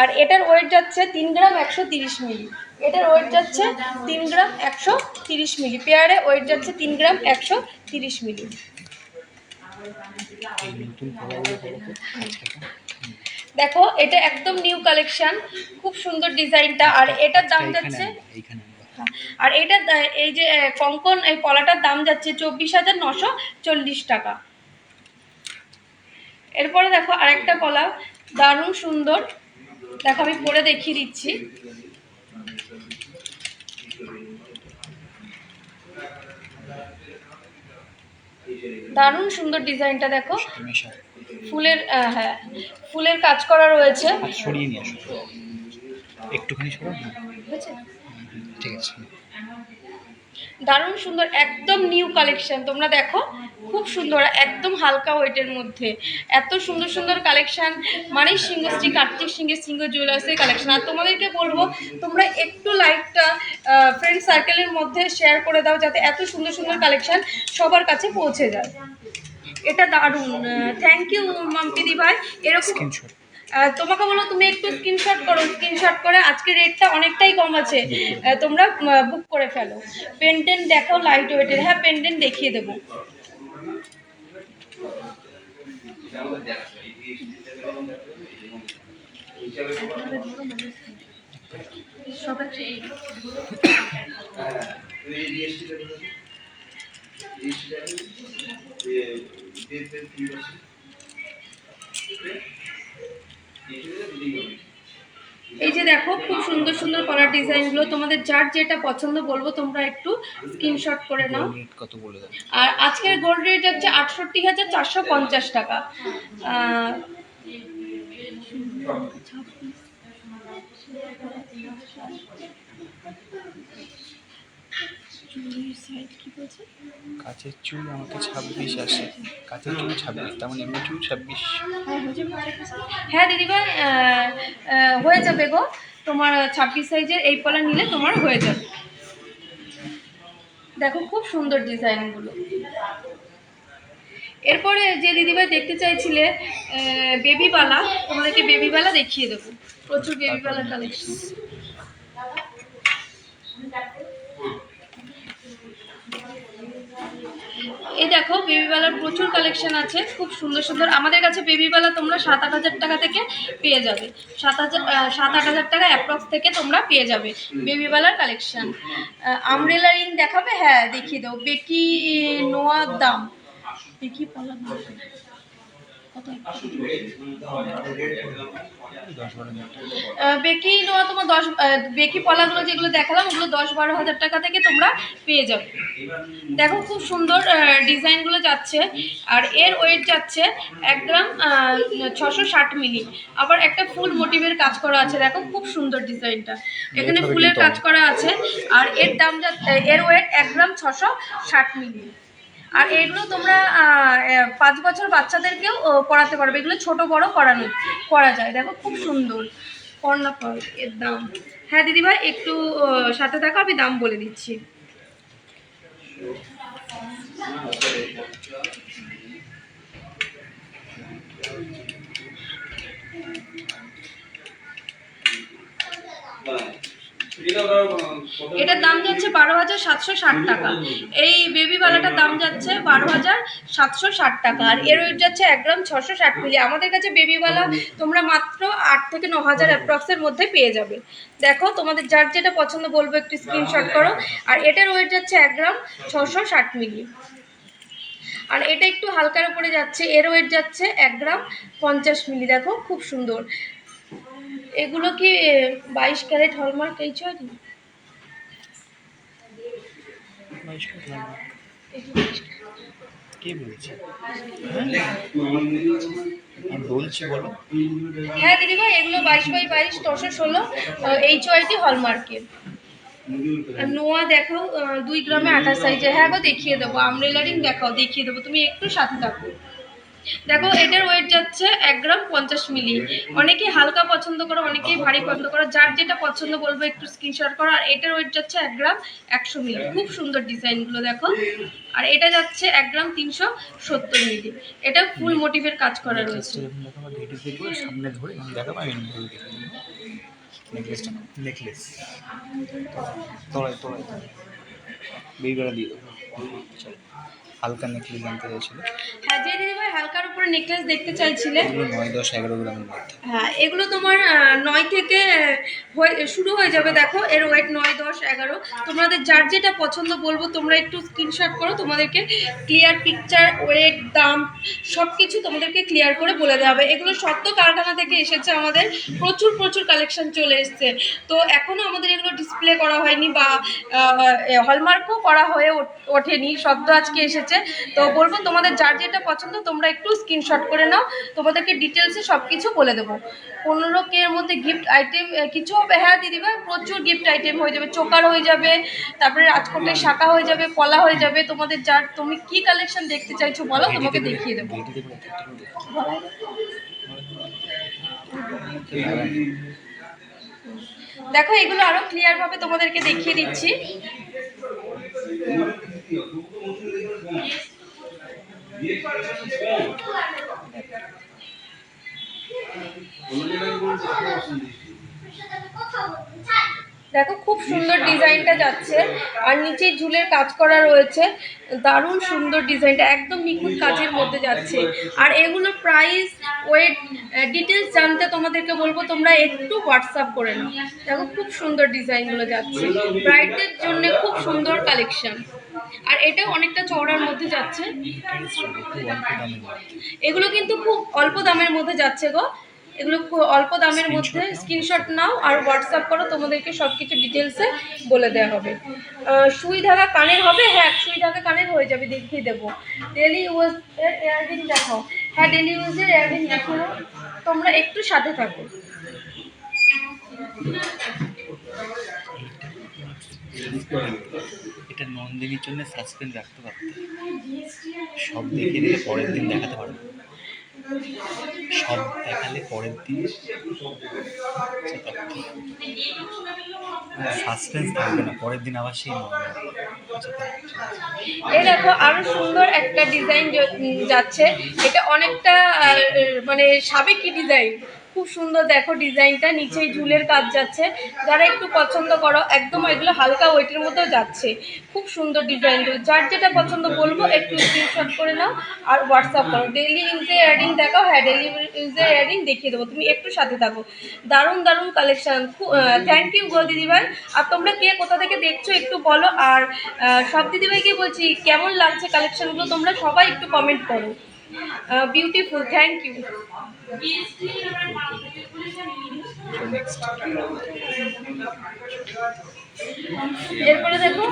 আর এটার ওয়েট যাচ্ছে 3 গ্রাম 130 মিলি। এটার ওয়েট যাচ্ছে 3 গ্রাম 130 মিলি। পেয়ারে ওয়েট যাচ্ছে 3 গ্রাম 130 মিলি। দেখো এটা একদম নিউ কালেকশন, খুব সুন্দর ডিজাইনটা। আর এটার দাম যাচ্ছে আর এটা এই যে কঙ্কন এই পলাটার দাম যাচ্ছে 24,940 টাকা। এরপরে দেখো আরেকটা পলা দারুণ সুন্দর। দেখো আমি পরে দেখিয়ে দিচ্ছি। দারুণ সুন্দর ডিজাইনটা দেখো, সাথে মেশা ফুলের হ্যাঁ ফুলের কাজ করা রয়েছে। হাত সরিয়ে নিয়ে আসো, একটুখানি সরাও না। বুঝেছো? ঠিক আছে। দারুণ সুন্দর, একদম নিউ কালেকশন। তোমরা দেখো খুব সুন্দর, একদম হালকা ওয়েটের মধ্যে এত সুন্দর সুন্দর কালেকশন, মানে সিংহশ্রী কার্তিক সিংহের সিংহ জুয়েলার্সের কালেকশন। আর তোমাদেরকে বলবো তোমরা একটু লাইভটা ফ্রেন্ড সার্কেলের মধ্যে শেয়ার করে দাও, যাতে এত সুন্দর সুন্দর কালেকশন সবার কাছে পৌঁছে যায়। এটা দারুণ, থ্যাংক ইউ মাম্পি দি ভাই। এরকম স্ক্রিনশট তোমাকে বলো তুমি একটু স্ক্রিনশট করো, স্ক্রিনশট করে আজকে রেটটা অনেকটাই কম আছে, তোমরা বুক করে ফেলো। পেন্ডেন্ট দেখাও লাইট ওয়েটের, হ্যাঁ পেন্ডেন্ট দেখিয়ে দেবো। এই যে দেখো খুব সুন্দর সুন্দর কলার ডিজাইনগুলো, তোমাদের যার যেটা পছন্দ বলবো তোমরা একটু স্ক্রিনশট করে নাও। রেট কত বলে দাও। আর আজকের গোল্ড রেট হচ্ছে ৬৮,৪৫০ টাকা। কাচের চুল আমাকে ২৬ আসে, কাচের চুল ২৬, তেমন এমনি চুল ২৬। হ্যাঁ দিদিভাই হয়ে যাবে গো, তোমার ২৬ সাইজের এই পলা নিলে তোমার হয়ে যাবে। দেখো খুব সুন্দর ডিজাইনগুলো। এরপরে যে দিদিভাই দেখতে চাইছিলে বেবিবালা, তোমাদেরকে বেবিবালা দেখিয়ে দেবো, প্রচুর বেবিবালার কালেকশন। এই দেখো বেবিবালার প্রচুর কালেকশন আছে, খুব সুন্দর সুন্দর। আমাদের কাছে বেবিবালা তোমরা ৭-৮ হাজার টাকা থেকে পেয়ে যাবে, ৭-৮ হাজার টাকা অ্যাপ্রক্স থেকে তোমরা পেয়ে যাবে বেবিবালার কালেকশন। আমব্রেলা রিং দেখাবে, হ্যাঁ দেখিয়ে দাও। বেকি নোয়ার দাম, বেকি পালা কত? বেকি নোয়া তোমার বেকি পলাগুলো যেগুলো দেখালাম ওগুলো ১০-১২ হাজার টাকা থেকে তোমরা পেয়ে যাবে। দেখো খুব সুন্দর ডিজাইনগুলো যাচ্ছে, আর এর ওয়েট যাচ্ছে ১ গ্রাম ৬৬০ মিলি। আবার একটা ফুল মোটিভের কাজ করা আছে, দেখো খুব সুন্দর ডিজাইনটা, এখানে ফুলের কাজ করা আছে। আর এর দাম এর ওয়েট ১ গ্রাম ৬৬০ মিলি। আর এগুলো তোমরা ৫ বছর বাচ্চাদেরকেও পড়াতে পারবে, এগুলো ছোট বড় করা যায়। দেখো খুব সুন্দর কর্না পাল। এর দাম, হ্যাঁ দিদিভাই একটু সাথে থাকো, আমি দাম বলে দিচ্ছি। এটার দাম যাচ্ছে ১২,৭৬০ টাকা। এই বেবিবালাটার দাম যাচ্ছে ১২,৭৬০ টাকা। আর এর ওয়েট যাচ্ছে ১ গ্রাম ৬৬০ মিলি। আমাদের কাছে বেবিবালা তোমরা মাত্র ৮ থেকে ৯ হাজার অ্যাপ্রক্সের মধ্যে পেয়ে যাবে। দেখো তোমাদের যার যেটা পছন্দ বলবো একটু স্ক্রিনশট করো। আর এটার ওয়েট যাচ্ছে ১ গ্রাম ৬৬০ মিলি। আর এটা একটু হালকার উপরে যাচ্ছে, এর ওয়েট যাচ্ছে ১ গ্রাম ৫০ মিলি। দেখো খুব সুন্দর। এগুলো কি ২২ ক্যারেট হলমার্ক এই ছয়টি? কে বলেছে? আমি বলছি বলো। হ্যাঁ দিদিভাই এগুলো ২২x২২ ১০/১৬ HYT হলমার্কের। নোয়া দেখাও ২ গ্রামে ২৮ সাইজে, হ্যাঁ গো দেখিয়ে দেবো। আমব্রেলা রিং দেখাও, দেখিয়ে দেবো, তুমি একটু সাথে থাকো। দেখো এটার ওয়েট যাচ্ছে ১ গ্রাম ৫০ মিলি। অনেকেই হালকা পছন্দ করো, অনেকেই ভারী পছন্দ করো, যার যেটা পছন্দ বলবো একটু স্ক্রিনশট করো। আর এটার ওয়েট যাচ্ছে ১ গ্রাম ১০০ মিলি। খুব সুন্দর ডিজাইনগুলো দেখো। আর এটা যাচ্ছে ১ গ্রাম ৩৭০ মিলি। এটা ফুল মোটিভের কাজ করা রয়েছে। সামনে ধরে দেখাবো আমি নেকলেসটা, নেকলেস তলায় তলায় বেবিবেলা দিয়ে দেবো। চলো হালকা নেকলেস জানতে চাইছিল। হ্যাঁ যে দিদিভাই হালকার উপরে নেকলেস দেখতে চাইছিলে, এগুলো ৯, ১০, ১১ গ্রামের মধ্যে। হ্যাঁ এগুলো তোমার ৯ থেকে শুরু হয়ে যাবে। দেখো এর ওয়েট ৯, ১০, ১১। তোমাদের যার যেটা পছন্দ বলবো তোমরা একটু স্ক্রিনশট করো, তোমাদেরকে ক্লিয়ার পিকচার ওয়েট দাম সব কিছু তোমাদেরকে ক্লিয়ার করে বলে দেওয়া হবে। এগুলো সদ্য কারখানা থেকে এসেছে, আমাদের প্রচুর প্রচুর কালেকশন চলে এসছে। তো এখনও আমাদের এগুলো ডিসপ্লে করা হয়নি বা হলমার্কও করা হয়ে ওঠেনি, সদ্য আজকে এসেছে। তো বলবো তোমাদের যার যেটা পছন্দ তোমরা একটু স্ক্রিনশট করে নাও, তোমাদেরকে ডিটেলসে সব কিছু বলে দেবো। 15K এর মধ্যে গিফট আইটেম কিছু হবে। হ্যাঁ দিদিভাই, প্রচুর গিফট আইটেম হয়ে যাবে, চোকার হয়ে যাবে, তারপরে রাজকোটের শাখা হয়ে যাবে, পলা হয়ে যাবে। তোমাদের যার তুমি কি কালেকশন দেখতে চাইছো বলো, তোমাকে দেখিয়ে দেবো। দেখো এগুলো আরো ক্লিয়ার ভাবে তোমাদেরকে দেখিয়ে দিচ্ছি। দেখো খুব সুন্দর ডিজাইনটা যাচ্ছে, আর নিচে ঝুলের কাজ করা রয়েছে, দারুণ সুন্দর ডিজাইনটা, একদম নিখুঁত কাজের মধ্যে যাচ্ছে। আর এগুলোর প্রাইস, ওয়েট, ডিটেলস জানতে তোমাদেরকে বলবো তোমরা একটু হোয়াটসঅ্যাপ করে নাও। দেখো খুব সুন্দর ডিজাইনগুলো যাচ্ছে, ব্রাইডদের জন্য খুব সুন্দর কালেকশন। আর এটাও অনেকটা চওড়ার মধ্যে যাচ্ছে। এগুলো কিন্তু খুব অল্প দামের মধ্যে যাচ্ছে গো, এগুলো খুব অল্প দামের মধ্যে। স্ক্রিনশট নাও আর হোয়াটসঅ্যাপ করো, তোমাদেরকে সব কিছু ডিটেলসে বলে দেওয়া হবে। সুই ধাগা কানের হবে, হ্যাঁ সুই ধাগা কানের হয়ে যাবে, দেখিয়ে দেবো। ডেলি ইউজ এর ইয়াররিং দেখাও, হ্যাঁ ডেলি ইউজের ইয়াররিং দেখো, তোমরা একটু সাথে থাকো। এটা নন্দিনীর জন্য সাসপেন্স রাখতে পারতে, সব দেখে দিলে পরের দিন দেখাতে পারবে, সব দেখালে পরের দিন সাসপেন্স থাকবে না, পরের দিন আবার সেই এই দেখো আরো সুন্দর একটা ডিজাইন যাচ্ছে, এটা অনেকটা মানে সাবেকি ডিজাইন, খুব সুন্দর। দেখো ডিজাইনটা, নিচে ঝুলের কাজ যাচ্ছে, যারা একটু পছন্দ করো একদম এগুলো হালকা ওয়েটের মধ্যেও যাচ্ছে, খুব সুন্দর ডিজাইনগুলো। যার যেটা পছন্দ বলবো একটু স্ক্রিনশট করে নাও আর হোয়াটসঅ্যাপ করো। ডেইলি ইউজে ইয়াররিং দেখাও, হ্যাঁ ডেইলি ইউজে ইয়াররিং দেখিয়ে দেবো, তুমি একটু সাথে থাকো। দারুণ দারুণ কালেকশন, থ্যাংক ইউ গো দিদিভাই। আর তোমরা কে কোথা থেকে দেখছো একটু বলো, আর সব দিদিভাইকে বলছি কেমন লাগছে কালেকশনগুলো, তোমরা সবাই একটু কমেন্ট করো। Beautiful, thank you. এরপরে দেখো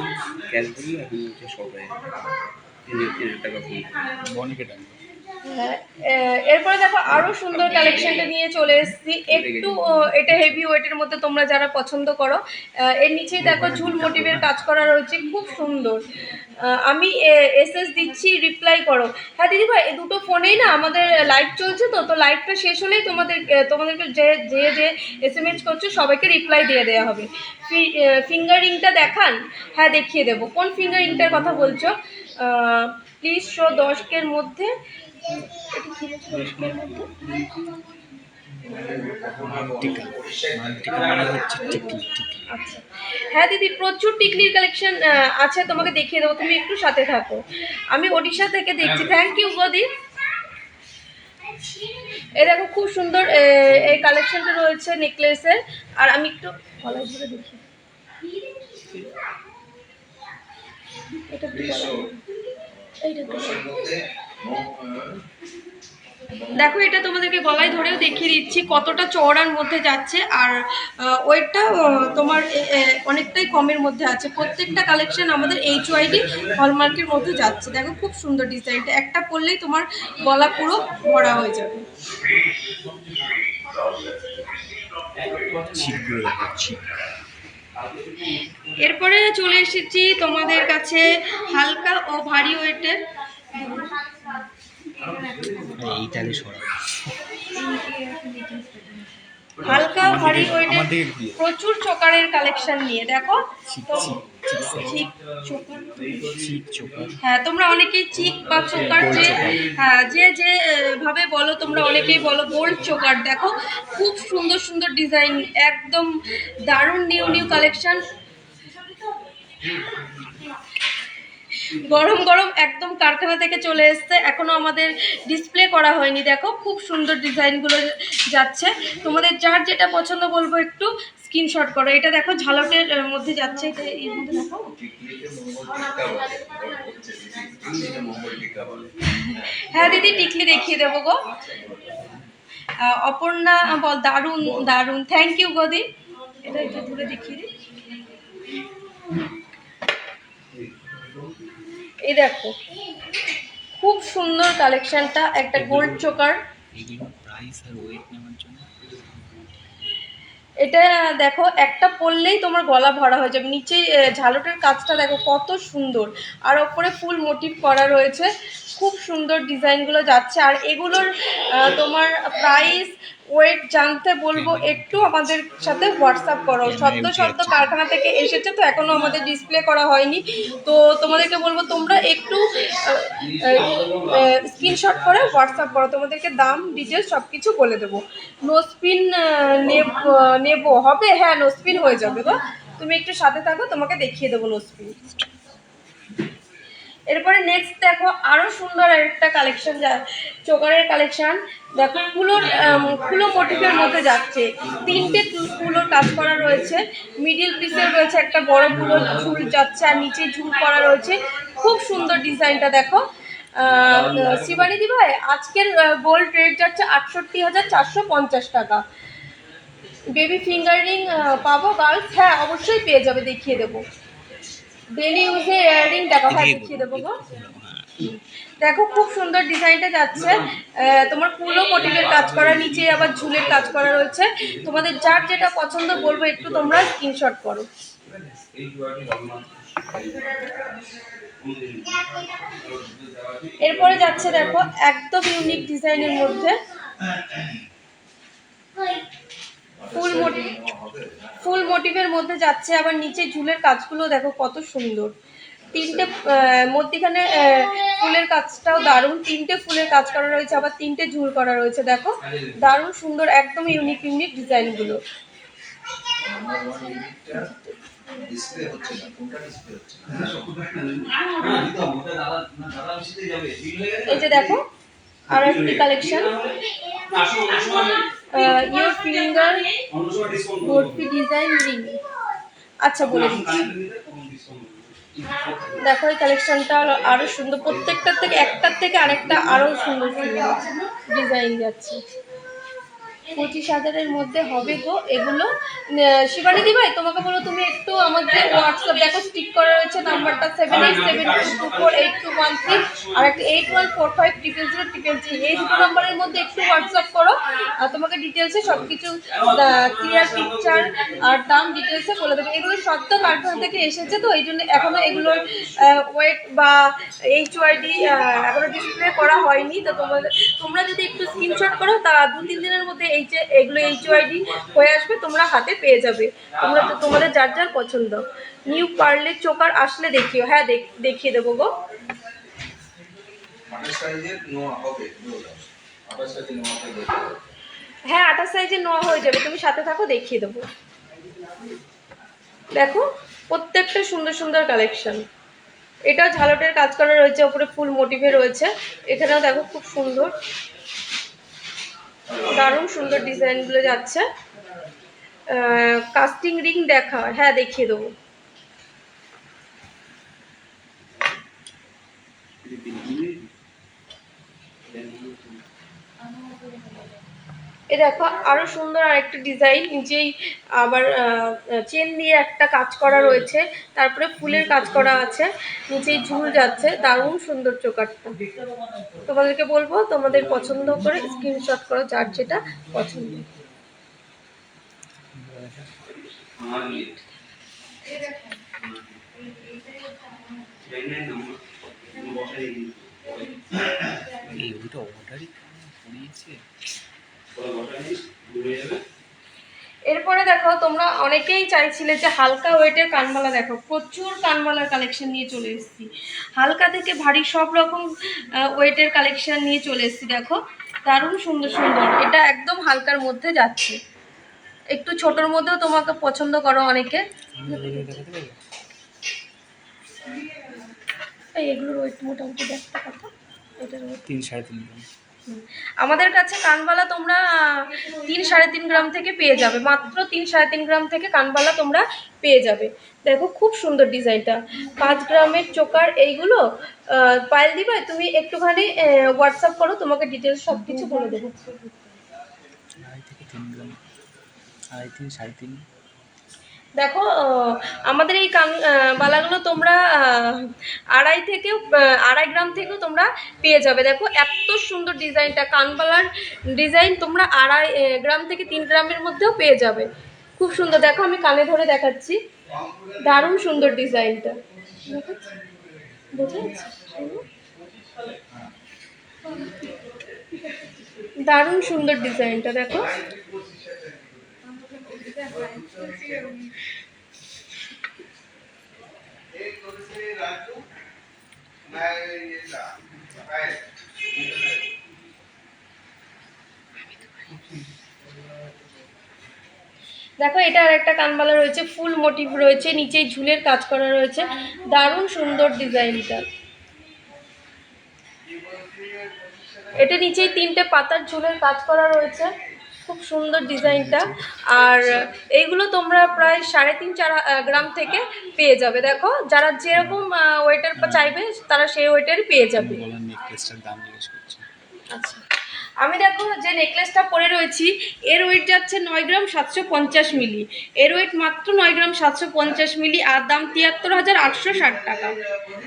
এরপরে দেখো আরো সুন্দর কালেকশনটা নিয়ে চলে এসেছি, একটু এটা হেভি ওয়েটের মধ্যে তোমরা যারা পছন্দ করো। এর নিচেই দেখো ঝুল মোটিভের কাজ করা রয়েছে, খুব সুন্দর। আমি এসএস দিচ্ছি, রিপ্লাই করো। হ্যাঁ দিদিভাই, এই দুটো ফোনেই না আমাদের লাইভ চলছে, তো লাইভটা শেষ হলেই তোমাদেরকে যে যে যে SMS করছো সবাইকে রিপ্লাই দিয়ে দেওয়া হবে। ফিঙ্গারিংটা দেখান, হ্যাঁ দেখিয়ে দেবো। কোন ফিঙ্গারিংটার কথা বলছো? প্লিজ শো 10K মধ্যে, এটা কি বলছো 10K মধ্যে? আচ্ছা হ্যাঁ দিদি, প্রচুর টিকলির কালেকশন আছে, তোমাকে দেখিয়ে দেবো, তুমি একটু সাথে থাকো। আমি ওড়িশা থেকে দেখছি, থ্যাংক ইউ গদি। এই দেখো খুব সুন্দর এই কালেকশনটা রয়েছে নেকলেসের। আর আমি একটু গলায় ধরে দেখি, এটা দেখো, এটা তোমাদেরকে গলায় ধরেও দেখিয়ে দিচ্ছি কতটা চওড়ার মধ্যে যাচ্ছে, আর ওয়েটটা তোমার অনেকটাই কমের মধ্যে আছে। প্রত্যেকটা কালেকশন আমাদের HYD হলমার্কের মধ্যে যাচ্ছে। দেখো খুব সুন্দর ডিজাইনটা, একটা পরলেই তোমার গলা পুরো ভরা হয়ে যাবে। এরপরে চলে এসেছি তোমাদের কাছে হালকা ও ভারী ওয়েটের, হালকা ভারী ওয়েটের প্রচুর চোকারের কালেকশন নিয়ে। দেখো হ্যাঁ, তোমরা অনেকেই চিক বা চোকার যে ভাবে বলো, তোমরা অনেকেই বলো গোল্ড চোকার। দেখো খুব সুন্দর সুন্দর ডিজাইন, একদম দারুণ নিউ নিউ কালেকশন। গরম গরম একদম কারখানা থেকে চলে এসছে, এখনো আমাদের ডিসপ্লে করা হয়নি। দেখো খুব সুন্দর ডিজাইনগুলো যাচ্ছে, তোমাদের যার যেটা পছন্দ বলবো একটু স্ক্রিনশট করো। এটা দেখো ঝালটের মধ্যে যাচ্ছে, এটা এর মধ্যে দেখো। হ্যাঁ দিদি টিকলি দেখিয়ে দেবো গো। অপর্ণা বল দারুণ দারুণ, থ্যাংক ইউ গদি। এটা একটু দূরে দেখিয়ে দিই। এই দেখো খুব সুন্দর কালেকশনটা, একটা গোল্ড চোকার। এগুলো প্রাইস আর ওয়েট নেওয়ার জন্য এটা দেখো একটা পরলেই তোমার গলা ভরা হয়ে যাবে। নিচে ঝালটের কাজটা দেখো কত সুন্দর, আর ওপরে ফুল মোটিভ করা রয়েছে, খুব সুন্দর ডিজাইনগুলো যাচ্ছে। আর এগুলোর তোমার প্রাইস ওয়েট জানতে বলবো একটু আমাদের সাথে হোয়াটসঅ্যাপ করো। সদ্য সদ্য কারখানা থেকে এসেছে তো এখনও আমাদের ডিসপ্লে করা হয়নি, তো তোমাদেরকে বলবো তোমরা একটু স্ক্রিনশট করে হোয়াটসঅ্যাপ করো, তোমাদেরকে দাম ডিটেলস সব কিছু বলে দেবো। নোস্পিন নেবো হবে, হ্যাঁ নোস্পিন হয়ে যাবে গো, তুমি একটু সাথে থাকো, তোমাকে দেখিয়ে দেবো নোস্পিন। এরপরে নেক্সট দেখো আরো সুন্দর একটা কালেকশন, চোকারের কালেকশন দেখো, ফুলো মোটিভের মধ্যে যাচ্ছে, তিনটে ফুলোর কাজ করা রয়েছে, মিডিল পিসে রয়েছে একটা বড় ফুলোর ঝুল যাচ্ছে, আর নিচে ঝুল করা রয়েছে, খুব সুন্দর ডিজাইনটা দেখো। শিবানী দি ভাই আজকের গোল্ড রেট যাচ্ছে ৬৮,৪৫০ টাকা। বেবি ফিঙ্গারিং পাবো গার্লস? হ্যাঁ অবশ্যই পেয়ে যাবে, দেখিয়ে দেবো। ডেলি ইউজে ইয়াররিং দেখো, হ্যাঁ দেখিয়ে দেবো গো। দেখো খুব সুন্দর ডিজাইনটা যাচ্ছে, তোমার পুরো মোটিভের কাজ করা, নিচে আবার ঝুলের কাজ করা রয়েছে, তোমাদের যার যেটা পছন্দ বলবো একটু তোমরা স্ক্রিনশট করো। এরপরে যাচ্ছে দেখো একদম ইউনিক ডিজাইনের মধ্যে ফুল মোটিভের মধ্যে যাচ্ছে, আবার নিচে ঝুলের কাজগুলো দেখো কত সুন্দর, তিনটে মধ্যিখানে ফুলের কাজটাও দারুণ, তিনটে ফুলের কাজ করা রয়েছে, আবার তিনটে ঝুল করা রয়েছে, দেখো দারুণ সুন্দর, একদম ইউনিক ইউনিক ডিজাইনগুলো। এই যে দেখো আর একটি কালেকশন, ইয়োর ফিঙ্গার ভর্তি ডিজাইন রিং। আচ্ছা বলে দিচ্ছি, দেখো এই কালেকশনটা আরো সুন্দর, প্রত্যেকটার থেকে একটার থেকে আরেকটা আরো সুন্দর সুন্দর ডিজাইন যাচ্ছে। 25,000-এর মধ্যে হবে গো এগুলো। শিবানী দি ভাই তোমাকে বলো তুমি একটু আমাদের হোয়াটসঅ্যাপ দেখো, স্টিক করা রয়েছে নাম্বারটা 7872248213 আর একটা 8145000033, এই দুটো নাম্বারের মধ্যে একটু হোয়াটসঅ্যাপ করো, আর তোমাকে ডিটেলসে সব কিছু ক্লিয়ার পিকচার আর দাম ডিটেলসে বলে দেবো। এগুলো সদ্য কারখানা থেকে এসেছে তো এই জন্য এখনো এগুলোর ওয়েট বা HYD এখনো ডিসপ্লে করা হয়নি, তো তোমরা যদি একটু স্ক্রিনশট করো তা 2-3 দিনের মধ্যে এগুলো HYD হয়ে আসবে, তোমরা হাতে পেয়ে যাবে, তোমরা তো তোমাদের যার যার পছন্দ। নিউ পার্লের চোকার আসলে দেখিও, হ্যাঁ দেখিয়ে দেবো গো। হ্যাঁ 28 সাইজে নেওয়া হয়ে যাবে, তুমি সাথে থাকো দেখিয়ে দেবো। দেখো প্রত্যেকটা সুন্দর সুন্দর কালেকশন, এটাও ঝালটের কাজ করা রয়েছে, ওপরে ফুল মোটিভে রয়েছে, এখানেও দেখো খুব সুন্দর দারুণ সুন্দর ডিজাইনগুলো যাচ্ছে। কাস্টিং রিং দেখা, হ্যাঁ দেখিয়ে দেবো। এ দেখো আরো সুন্দর আরেকটা ডিজাইন, নিচেই আবার চেন দিয়ে একটা কাজ করা রয়েছে, তারপরে ফুলের কাজ করা আছে, নিচেই ঝুল যাচ্ছে, দারুণ সুন্দর চোকারটা। তোমাদেরকে বলবো তোমাদের পছন্দ করে স্ক্রিনশট করো যার যেটা পছন্দ। এরপরে দেখো তোমরা অনেকেই চাইছিলে যে হালকা ওয়েটের কানবালা, দেখো প্রচুর কানবালার কালেকশন নিয়ে চলে এসেছি, হালকা থেকে ভারী সব রকম ওয়েটের কালেকশন নিয়ে চলে এসেছি। দেখো দারুণ সুন্দর সুন্দর, এটা একদম হালকার মধ্যে যাচ্ছে, একটু ছোটোর মধ্যেও তোমাকে পছন্দ করো অনেকে। এগুলোর ওয়েট মোটামুটি দেখতে কথা এটার weight 3-3.5 গ্রাম। আমাদের কাছে কানবালা তোমরা 3-3.5 গ্রাম থেকে পেয়ে যাবে, মাত্র 3-3.5 গ্রাম থেকে কানবালা তোমরা পেয়ে যাবে। দেখো খুব সুন্দর ডিজাইনটা, 5 গ্রামের চোকার এইগুলো। পায়েল দি ভাই তুমি একটুখানি হোয়াটসঅ্যাপ করো, তোমাকে ডিটেলস সব কিছু বলে দেবো। 2.5 থেকে 3 গ্রাম, 2.5-3.5 দেখো আমাদের এই বালাগুলো তোমরা 2.5 গ্রাম থেকেও তোমরা পেয়ে যাবে। দেখো এত সুন্দর ডিজাইনটা, কানবালার ডিজাইন তোমরা 2.5 গ্রাম থেকে 3 গ্রামের মধ্যেও পেয়ে যাবে। খুব সুন্দর, দেখো আমি কানে ধরে দেখাচ্ছি, দারুণ সুন্দর ডিজাইনটা, বোঝা যাচ্ছে? দারুণ সুন্দর ডিজাইনটা দেখো। দেখো এটা আর একটা কানবালা রয়েছে, ফুল মোটিভ রয়েছে, নিচেই ঝুলের কাজ করা রয়েছে, দারুণ সুন্দর ডিজাইনটা। এটা নিচেই 3টে পাতার ঝুলের কাজ করা রয়েছে, খুব সুন্দর ডিজাইনটা। আর এইগুলো তোমরা প্রায় 3.5-4 গ্রাম থেকে পেয়ে যাবে। দেখো যারা যেরকম ওয়েটার চাইবে তারা সেই ওয়েটারই পেয়ে যাবে। নেকলেসটার দাম জিজ্ঞেস করছি। আচ্ছা, আমি দেখো যে নেকলেসটা পরে রয়েছি, এর ওয়েট যাচ্ছে 9 গ্রাম 750 মিলি। এর ওয়েট মাত্র 9 গ্রাম 750 মিলি, আর দাম 73,860 টাকা।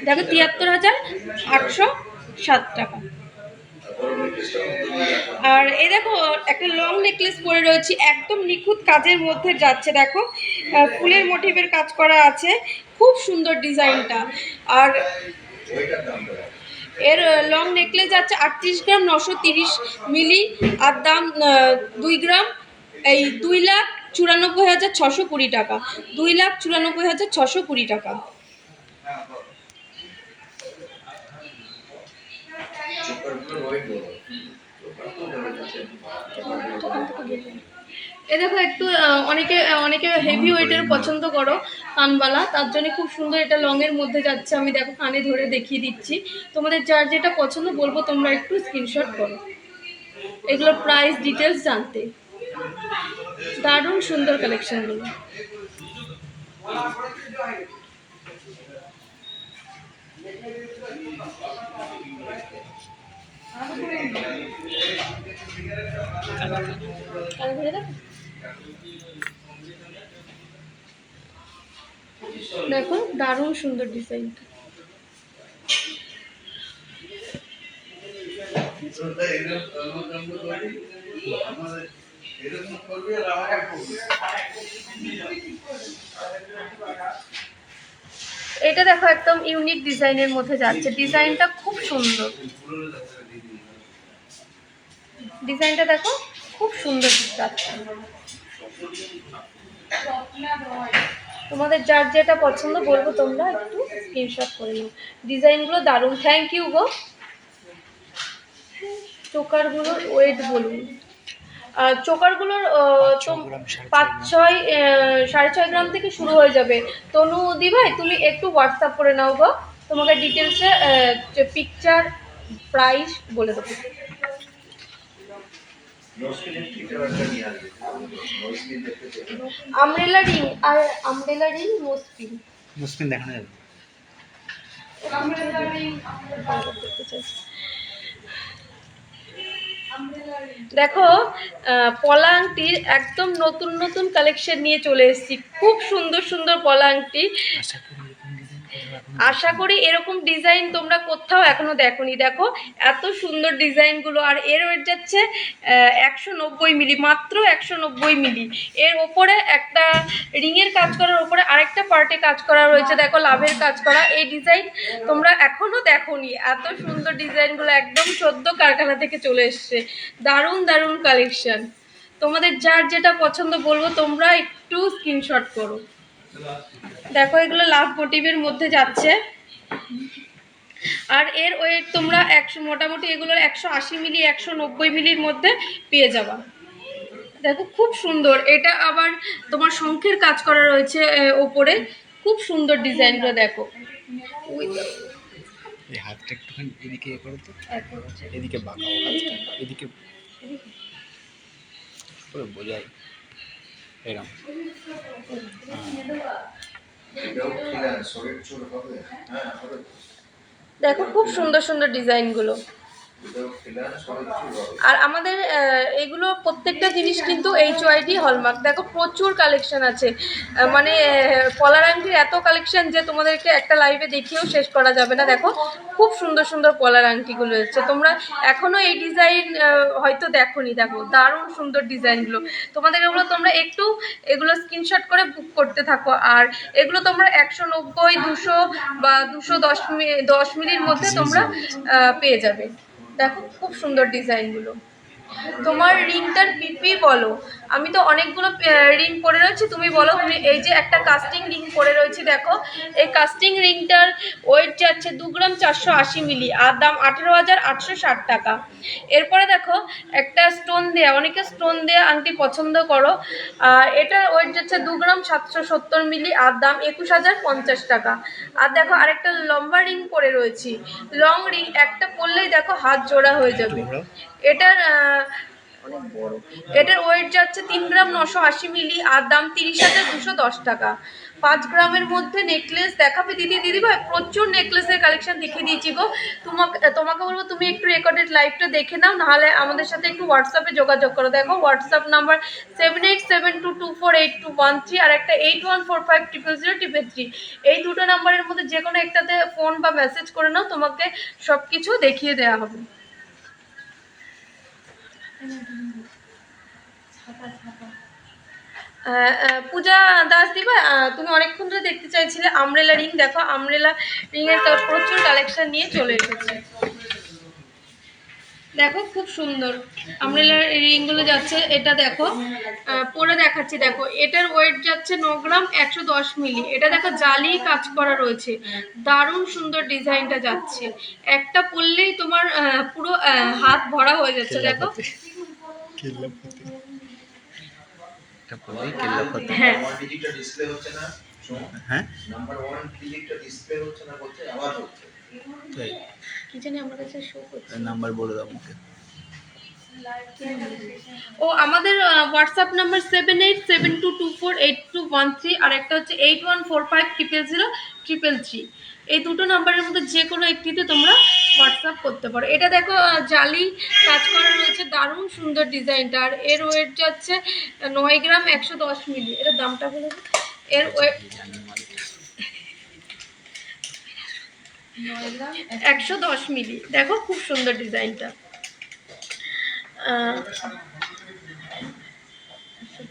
দেখো 73,860 টাকা। আর এই দেখো একটা লং নেকলেস পরে রয়েছি, একদম নিখুঁত কাজের মধ্যে যাচ্ছে। দেখো ফুলের মোটিভের কাজ করা আছে, খুব সুন্দর ডিজাইনটা। আর এর লং নেকলেস যাচ্ছে 38 গ্রাম 930 মিলি, আর দাম 2 গ্রাম 2,94,620 টাকা। 2,94,620 টাকা। এ দেখো একটু অনেকে হেভি ওয়েটের পছন্দ করো কানবালা, তার জন্য খুব সুন্দর এটা লংয়ের মধ্যে যাচ্ছে। আমি দেখো কানে ধরে দেখিয়ে দিচ্ছি, তোমাদের যার যেটা পছন্দ বলবো তোমরা একটু স্ক্রিনশট করো এগুলোর প্রাইস ডিটেলস জানতে। দারুণ সুন্দর কালেকশনগুলো। দেখো দারুণ সুন্দর ডিজাইনটা। এটা দেখো একদম ইউনিক ডিজাইনের মধ্যে যাচ্ছে, ডিজাইনটা খুব সুন্দর। ডিজাইনটা দেখো খুব সুন্দর যাচ্ছে। তোমাদের যার যেটা পছন্দ বলবো তোমরা একটু স্ক্রিনশট করে নাও। ডিজাইনগুলো দারুণ, থ্যাংক ইউ গো। চোকারগুলোর ওয়েট বলুন। চোকারগুলোর 5-6 গ্রাম থেকে শুরু হয়ে যাবে। তনু দি ভাই তুমি একটু হোয়াটসঅ্যাপ করে নাও গো, তোমাকে ডিটেলসে পিকচার প্রাইস বলে দেবো। আমব্রেলা রিং আর আমব্রেলা রিং মুসপিন দেখানো যাবে। দেখো পলা আংটির একদম নতুন নতুন কালেকশন নিয়ে চলে এসেছি, খুব সুন্দর সুন্দর পলা আংটি। আশা করি এরকম ডিজাইন তোমরা কোথাও এখনো দেখোনি। দেখো এত সুন্দর ডিজাইনগুলো, আর এর ওয়েট যাচ্ছে 190 মিলি, মাত্র 190 মিলি। এর ওপরে একটা রিংয়ের কাজ করার ওপরে আরেকটা পার্টে কাজ করা রয়েছে, দেখো লাভের কাজ করা। এই ডিজাইন তোমরা এখনো দেখোনি, এত সুন্দর ডিজাইনগুলো একদম সদ্য কারখানা থেকে চলে এসছে। দারুণ দারুণ কালেকশন, তোমাদের যার যেটা পছন্দ বলবো তোমরা একটু স্ক্রিনশট করো। দেখো এগুলো লাভ মোটিভের মধ্যে যাচ্ছে, আর এর ওয়েট তোমরা মোটামুটি এগুলোর 180 মিলি 190 মিলির মধ্যে পেয়ে যাবা। দেখো খুব সুন্দর, এটা আবার তোমার শঙ্খের কাজ করা রয়েছে ওপরে, খুব সুন্দর ডিজাইনগুলো দেখো। এই হাতটা একটুখানি এদিকে এ করো তো, এখন হচ্ছে এদিকে বাঁকাও হাতটা, এদিকে পুরো বোঝাই এরম। দেখো খুব সুন্দর সুন্দর ডিজাইনগুলো। আর আমাদের এগুলো প্রত্যেকটা জিনিস কিন্তু HYD হলমার্ক। দেখো প্রচুর কালেকশন আছে, মানে পলার আংটির এত কালেকশন যে তোমাদেরকে একটা লাইভে দেখিয়েও শেষ করা যাবে না। দেখো খুব সুন্দর সুন্দর পলার আংটিগুলো হচ্ছে, তোমরা এখনো এই ডিজাইন হয়তো দেখোনি। দেখো দারুণ সুন্দর ডিজাইনগুলো, তোমাদের এগুলো তোমরা একটু এগুলো স্ক্রিনশট করে বুক করতে থাকো। আর এগুলো তোমরা 190, 200 বা 210 মিলির মধ্যে তোমরা পেয়ে যাবে। দেখো খুব সুন্দর ডিজাইনগুলো। তোমার রিংটার পিপি বলো, আমি তো অনেকগুলো রিং পরে রয়েছি, তুমি বলো। তুমি এই যে একটা কাস্টিং রিং পরে রয়েছি, দেখো এই কাস্টিং রিংটার ওয়েট যাচ্ছে 2 গ্রাম 480 মিলি, আর দাম 18,860 টাকা। এরপরে দেখো একটা স্টোন দেয়া, অনেকে স্টোন দেয়া আংটি পছন্দ করো, এটার ওয়েট যাচ্ছে 2 গ্রাম 770 মিলি, আর দাম 21,050 টাকা। আর দেখো আরেকটা লম্বা রিং পরে রয়েছি, লং রিং, একটা পরলেই দেখো হাত জোড়া হয়ে যাবে। এটার অনেক বড়, এটার ওয়েট যাচ্ছে 3 গ্রাম 980 মিলি, আর দাম 30,210 টাকা। 5 গ্রামের মধ্যে নেকলেস দেখাবে দিদি ভাই, প্রচুর নেকলেসের কালেকশন দেখিয়ে দিয়েছি গো। তোমাকে বলবো তুমি একটু রেকর্ডেড লাইভটা দেখে নাও, নাহলে আমাদের সাথে একটু হোয়াটসঅ্যাপে যোগাযোগ করো। দেখো হোয়াটসঅ্যাপ নাম্বার 7872248213, আর একটা 8145000033। এই দুটো নাম্বারের মধ্যে যে কোনো একটাতে ফোন বা মেসেজ করে নাও, তোমাকে সব কিছু দেখিয়ে দেওয়া হবে। পূজা দাস দিবা, তুমি অনেকক্ষণ ধরে দেখতে চাইছিলে আমব্রেলা রিং। দেখো আমব্রেলা রিং এর প্রচুর কালেকশন নিয়ে চলে এসেছে। দেখো খুব সুন্দর আমব্রেলা রিংগুলো যাচ্ছে। এটা দেখো পরে দেখাচ্ছি। দেখো এটার ওয়েট যাচ্ছে 9 গ্রাম 110 মিলি। এটা দেখো জালি কাজ করা রয়েছে, দারুণ সুন্দর ডিজাইনটা যাচ্ছে। একটা পরলেই তোমার পুরো হাত ভরা হয়ে যাচ্ছে। দেখো হ্যাঁ হ্যাঁ কি জানি আমার কাছে শো করছে, নাম্বার বলে দাও আমাকে। ও আমাদের হোয়াটসঅ্যাপ নাম্বার 7872248213, আর একটা হচ্ছে 8145000333। এই দুটো নাম্বারের মধ্যে যে কোনো একটিতে তোমরা হোয়াটসঅ্যাপ করতে পারো। এটা দেখো জালি কাজ করা রয়েছে, দারুণ সুন্দর ডিজাইনটা। আর এর ওয়েট যাচ্ছে 9 গ্রাম 110 মিলি। এটার দামটা বলে দাও। এর ওয়েট 110 মিলি। দেখো খুব সুন্দর ডিজাইনটা।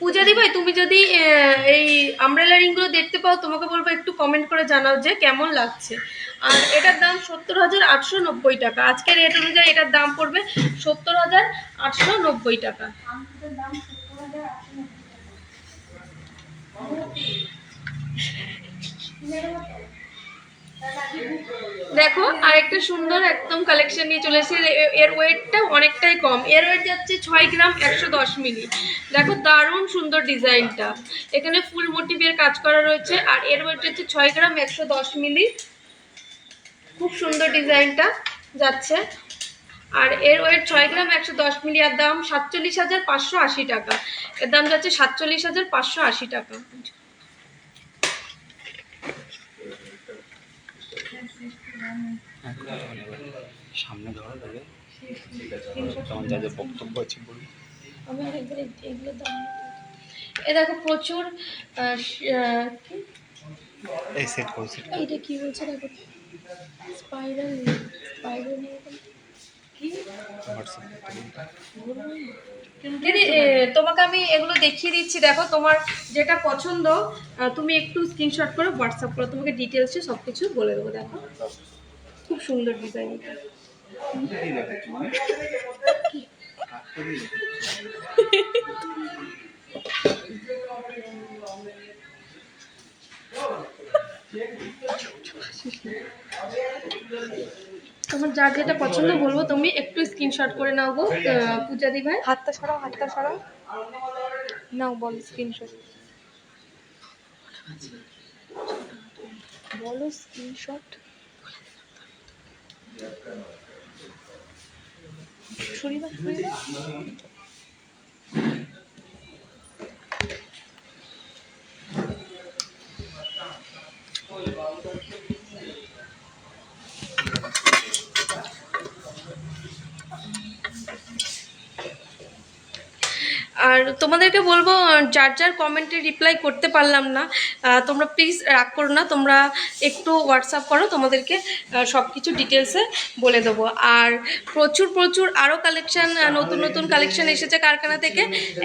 পূজাদি ভাই তুমি যদি এই আমব্রেলা রিংগুলো দেখতে পাও, তোমাকে বলবো একটু কমেন্ট করে জানাও যে কেমন লাগছে। আর এটার দাম 70,890 টাকা। আজকের রেট অনুযায়ী এটার দাম পড়বে 70,890 টাকা। দেখো আরেকটা সুন্দর একদম কালেকশন নিয়ে চলে এসেছে। এর ওয়েটটা অনেকটাই কম, এর ওয়েট যাচ্ছে 6 গ্রাম 110 মিলি। দেখো দারুণ সুন্দর ডিজাইনটা, এখানে ফুল মোটিভের কাজ করা রয়েছে। আর এর ওয়েট যাচ্ছে 6 গ্রাম 110 মিলি। খুব সুন্দর ডিজাইনটা যাচ্ছে। আর এর ওয়েট 6 গ্রাম 110 মিলি, আর দাম 47,580 টাকা। এর দাম যাচ্ছে 47,580 টাকা। সামনে ধরো তাহলে তোমার যা যা বক্তব্য আছে বলি। আমি আরেকবার এগুলো দাম, এ দেখো প্রচুর এই সেট করো সেট। এটা কি বলছে দেখো, স্পাইরাল কি দিদি, তোমাকে আমি এগুলো দেখিয়ে দিচ্ছি। দেখো তোমার যেটা পছন্দ তুমি একটু স্ক্রিনশট করে হোয়াটসঅ্যাপ করো, তোমাকে ডিটেলসে সব কিছু বলে দেবো। দেখো খুব সুন্দর ডিজাইন এটা। তোমার যার যেটা পছন্দ বলবো, তুমি একটু স্ক্রিনশট করে নাও গো পূজাদি ভাই। হাতটা সরাও নাও, বলো স্ক্রিনশট বলো স্ক্রিনশট। শরীর আর তোমাদেরকে বলবো, যার যার কমেন্টে রিপ্লাই করতে পারলাম না, তোমরা প্লিজ রাগ করো না, তোমরা একটু হোয়াটসঅ্যাপ করো, তোমাদেরকে সব কিছু ডিটেলসে বলে দেবো। আর প্রচুর প্রচুর আরও কালেকশান, নতুন নতুন কালেকশান এসেছে কারখানা থেকে।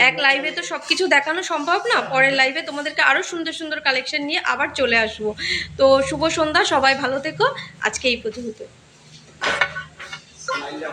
এক লাইভে তো সব কিছু দেখানো সম্ভব না, পরের লাইভে তোমাদেরকে আরও সুন্দর সুন্দর কালেকশান নিয়ে আবার চলে আসবো। তো শুভ সন্ধ্যা, সবাই ভালো থেকো, আজকে এই পর্যন্ত।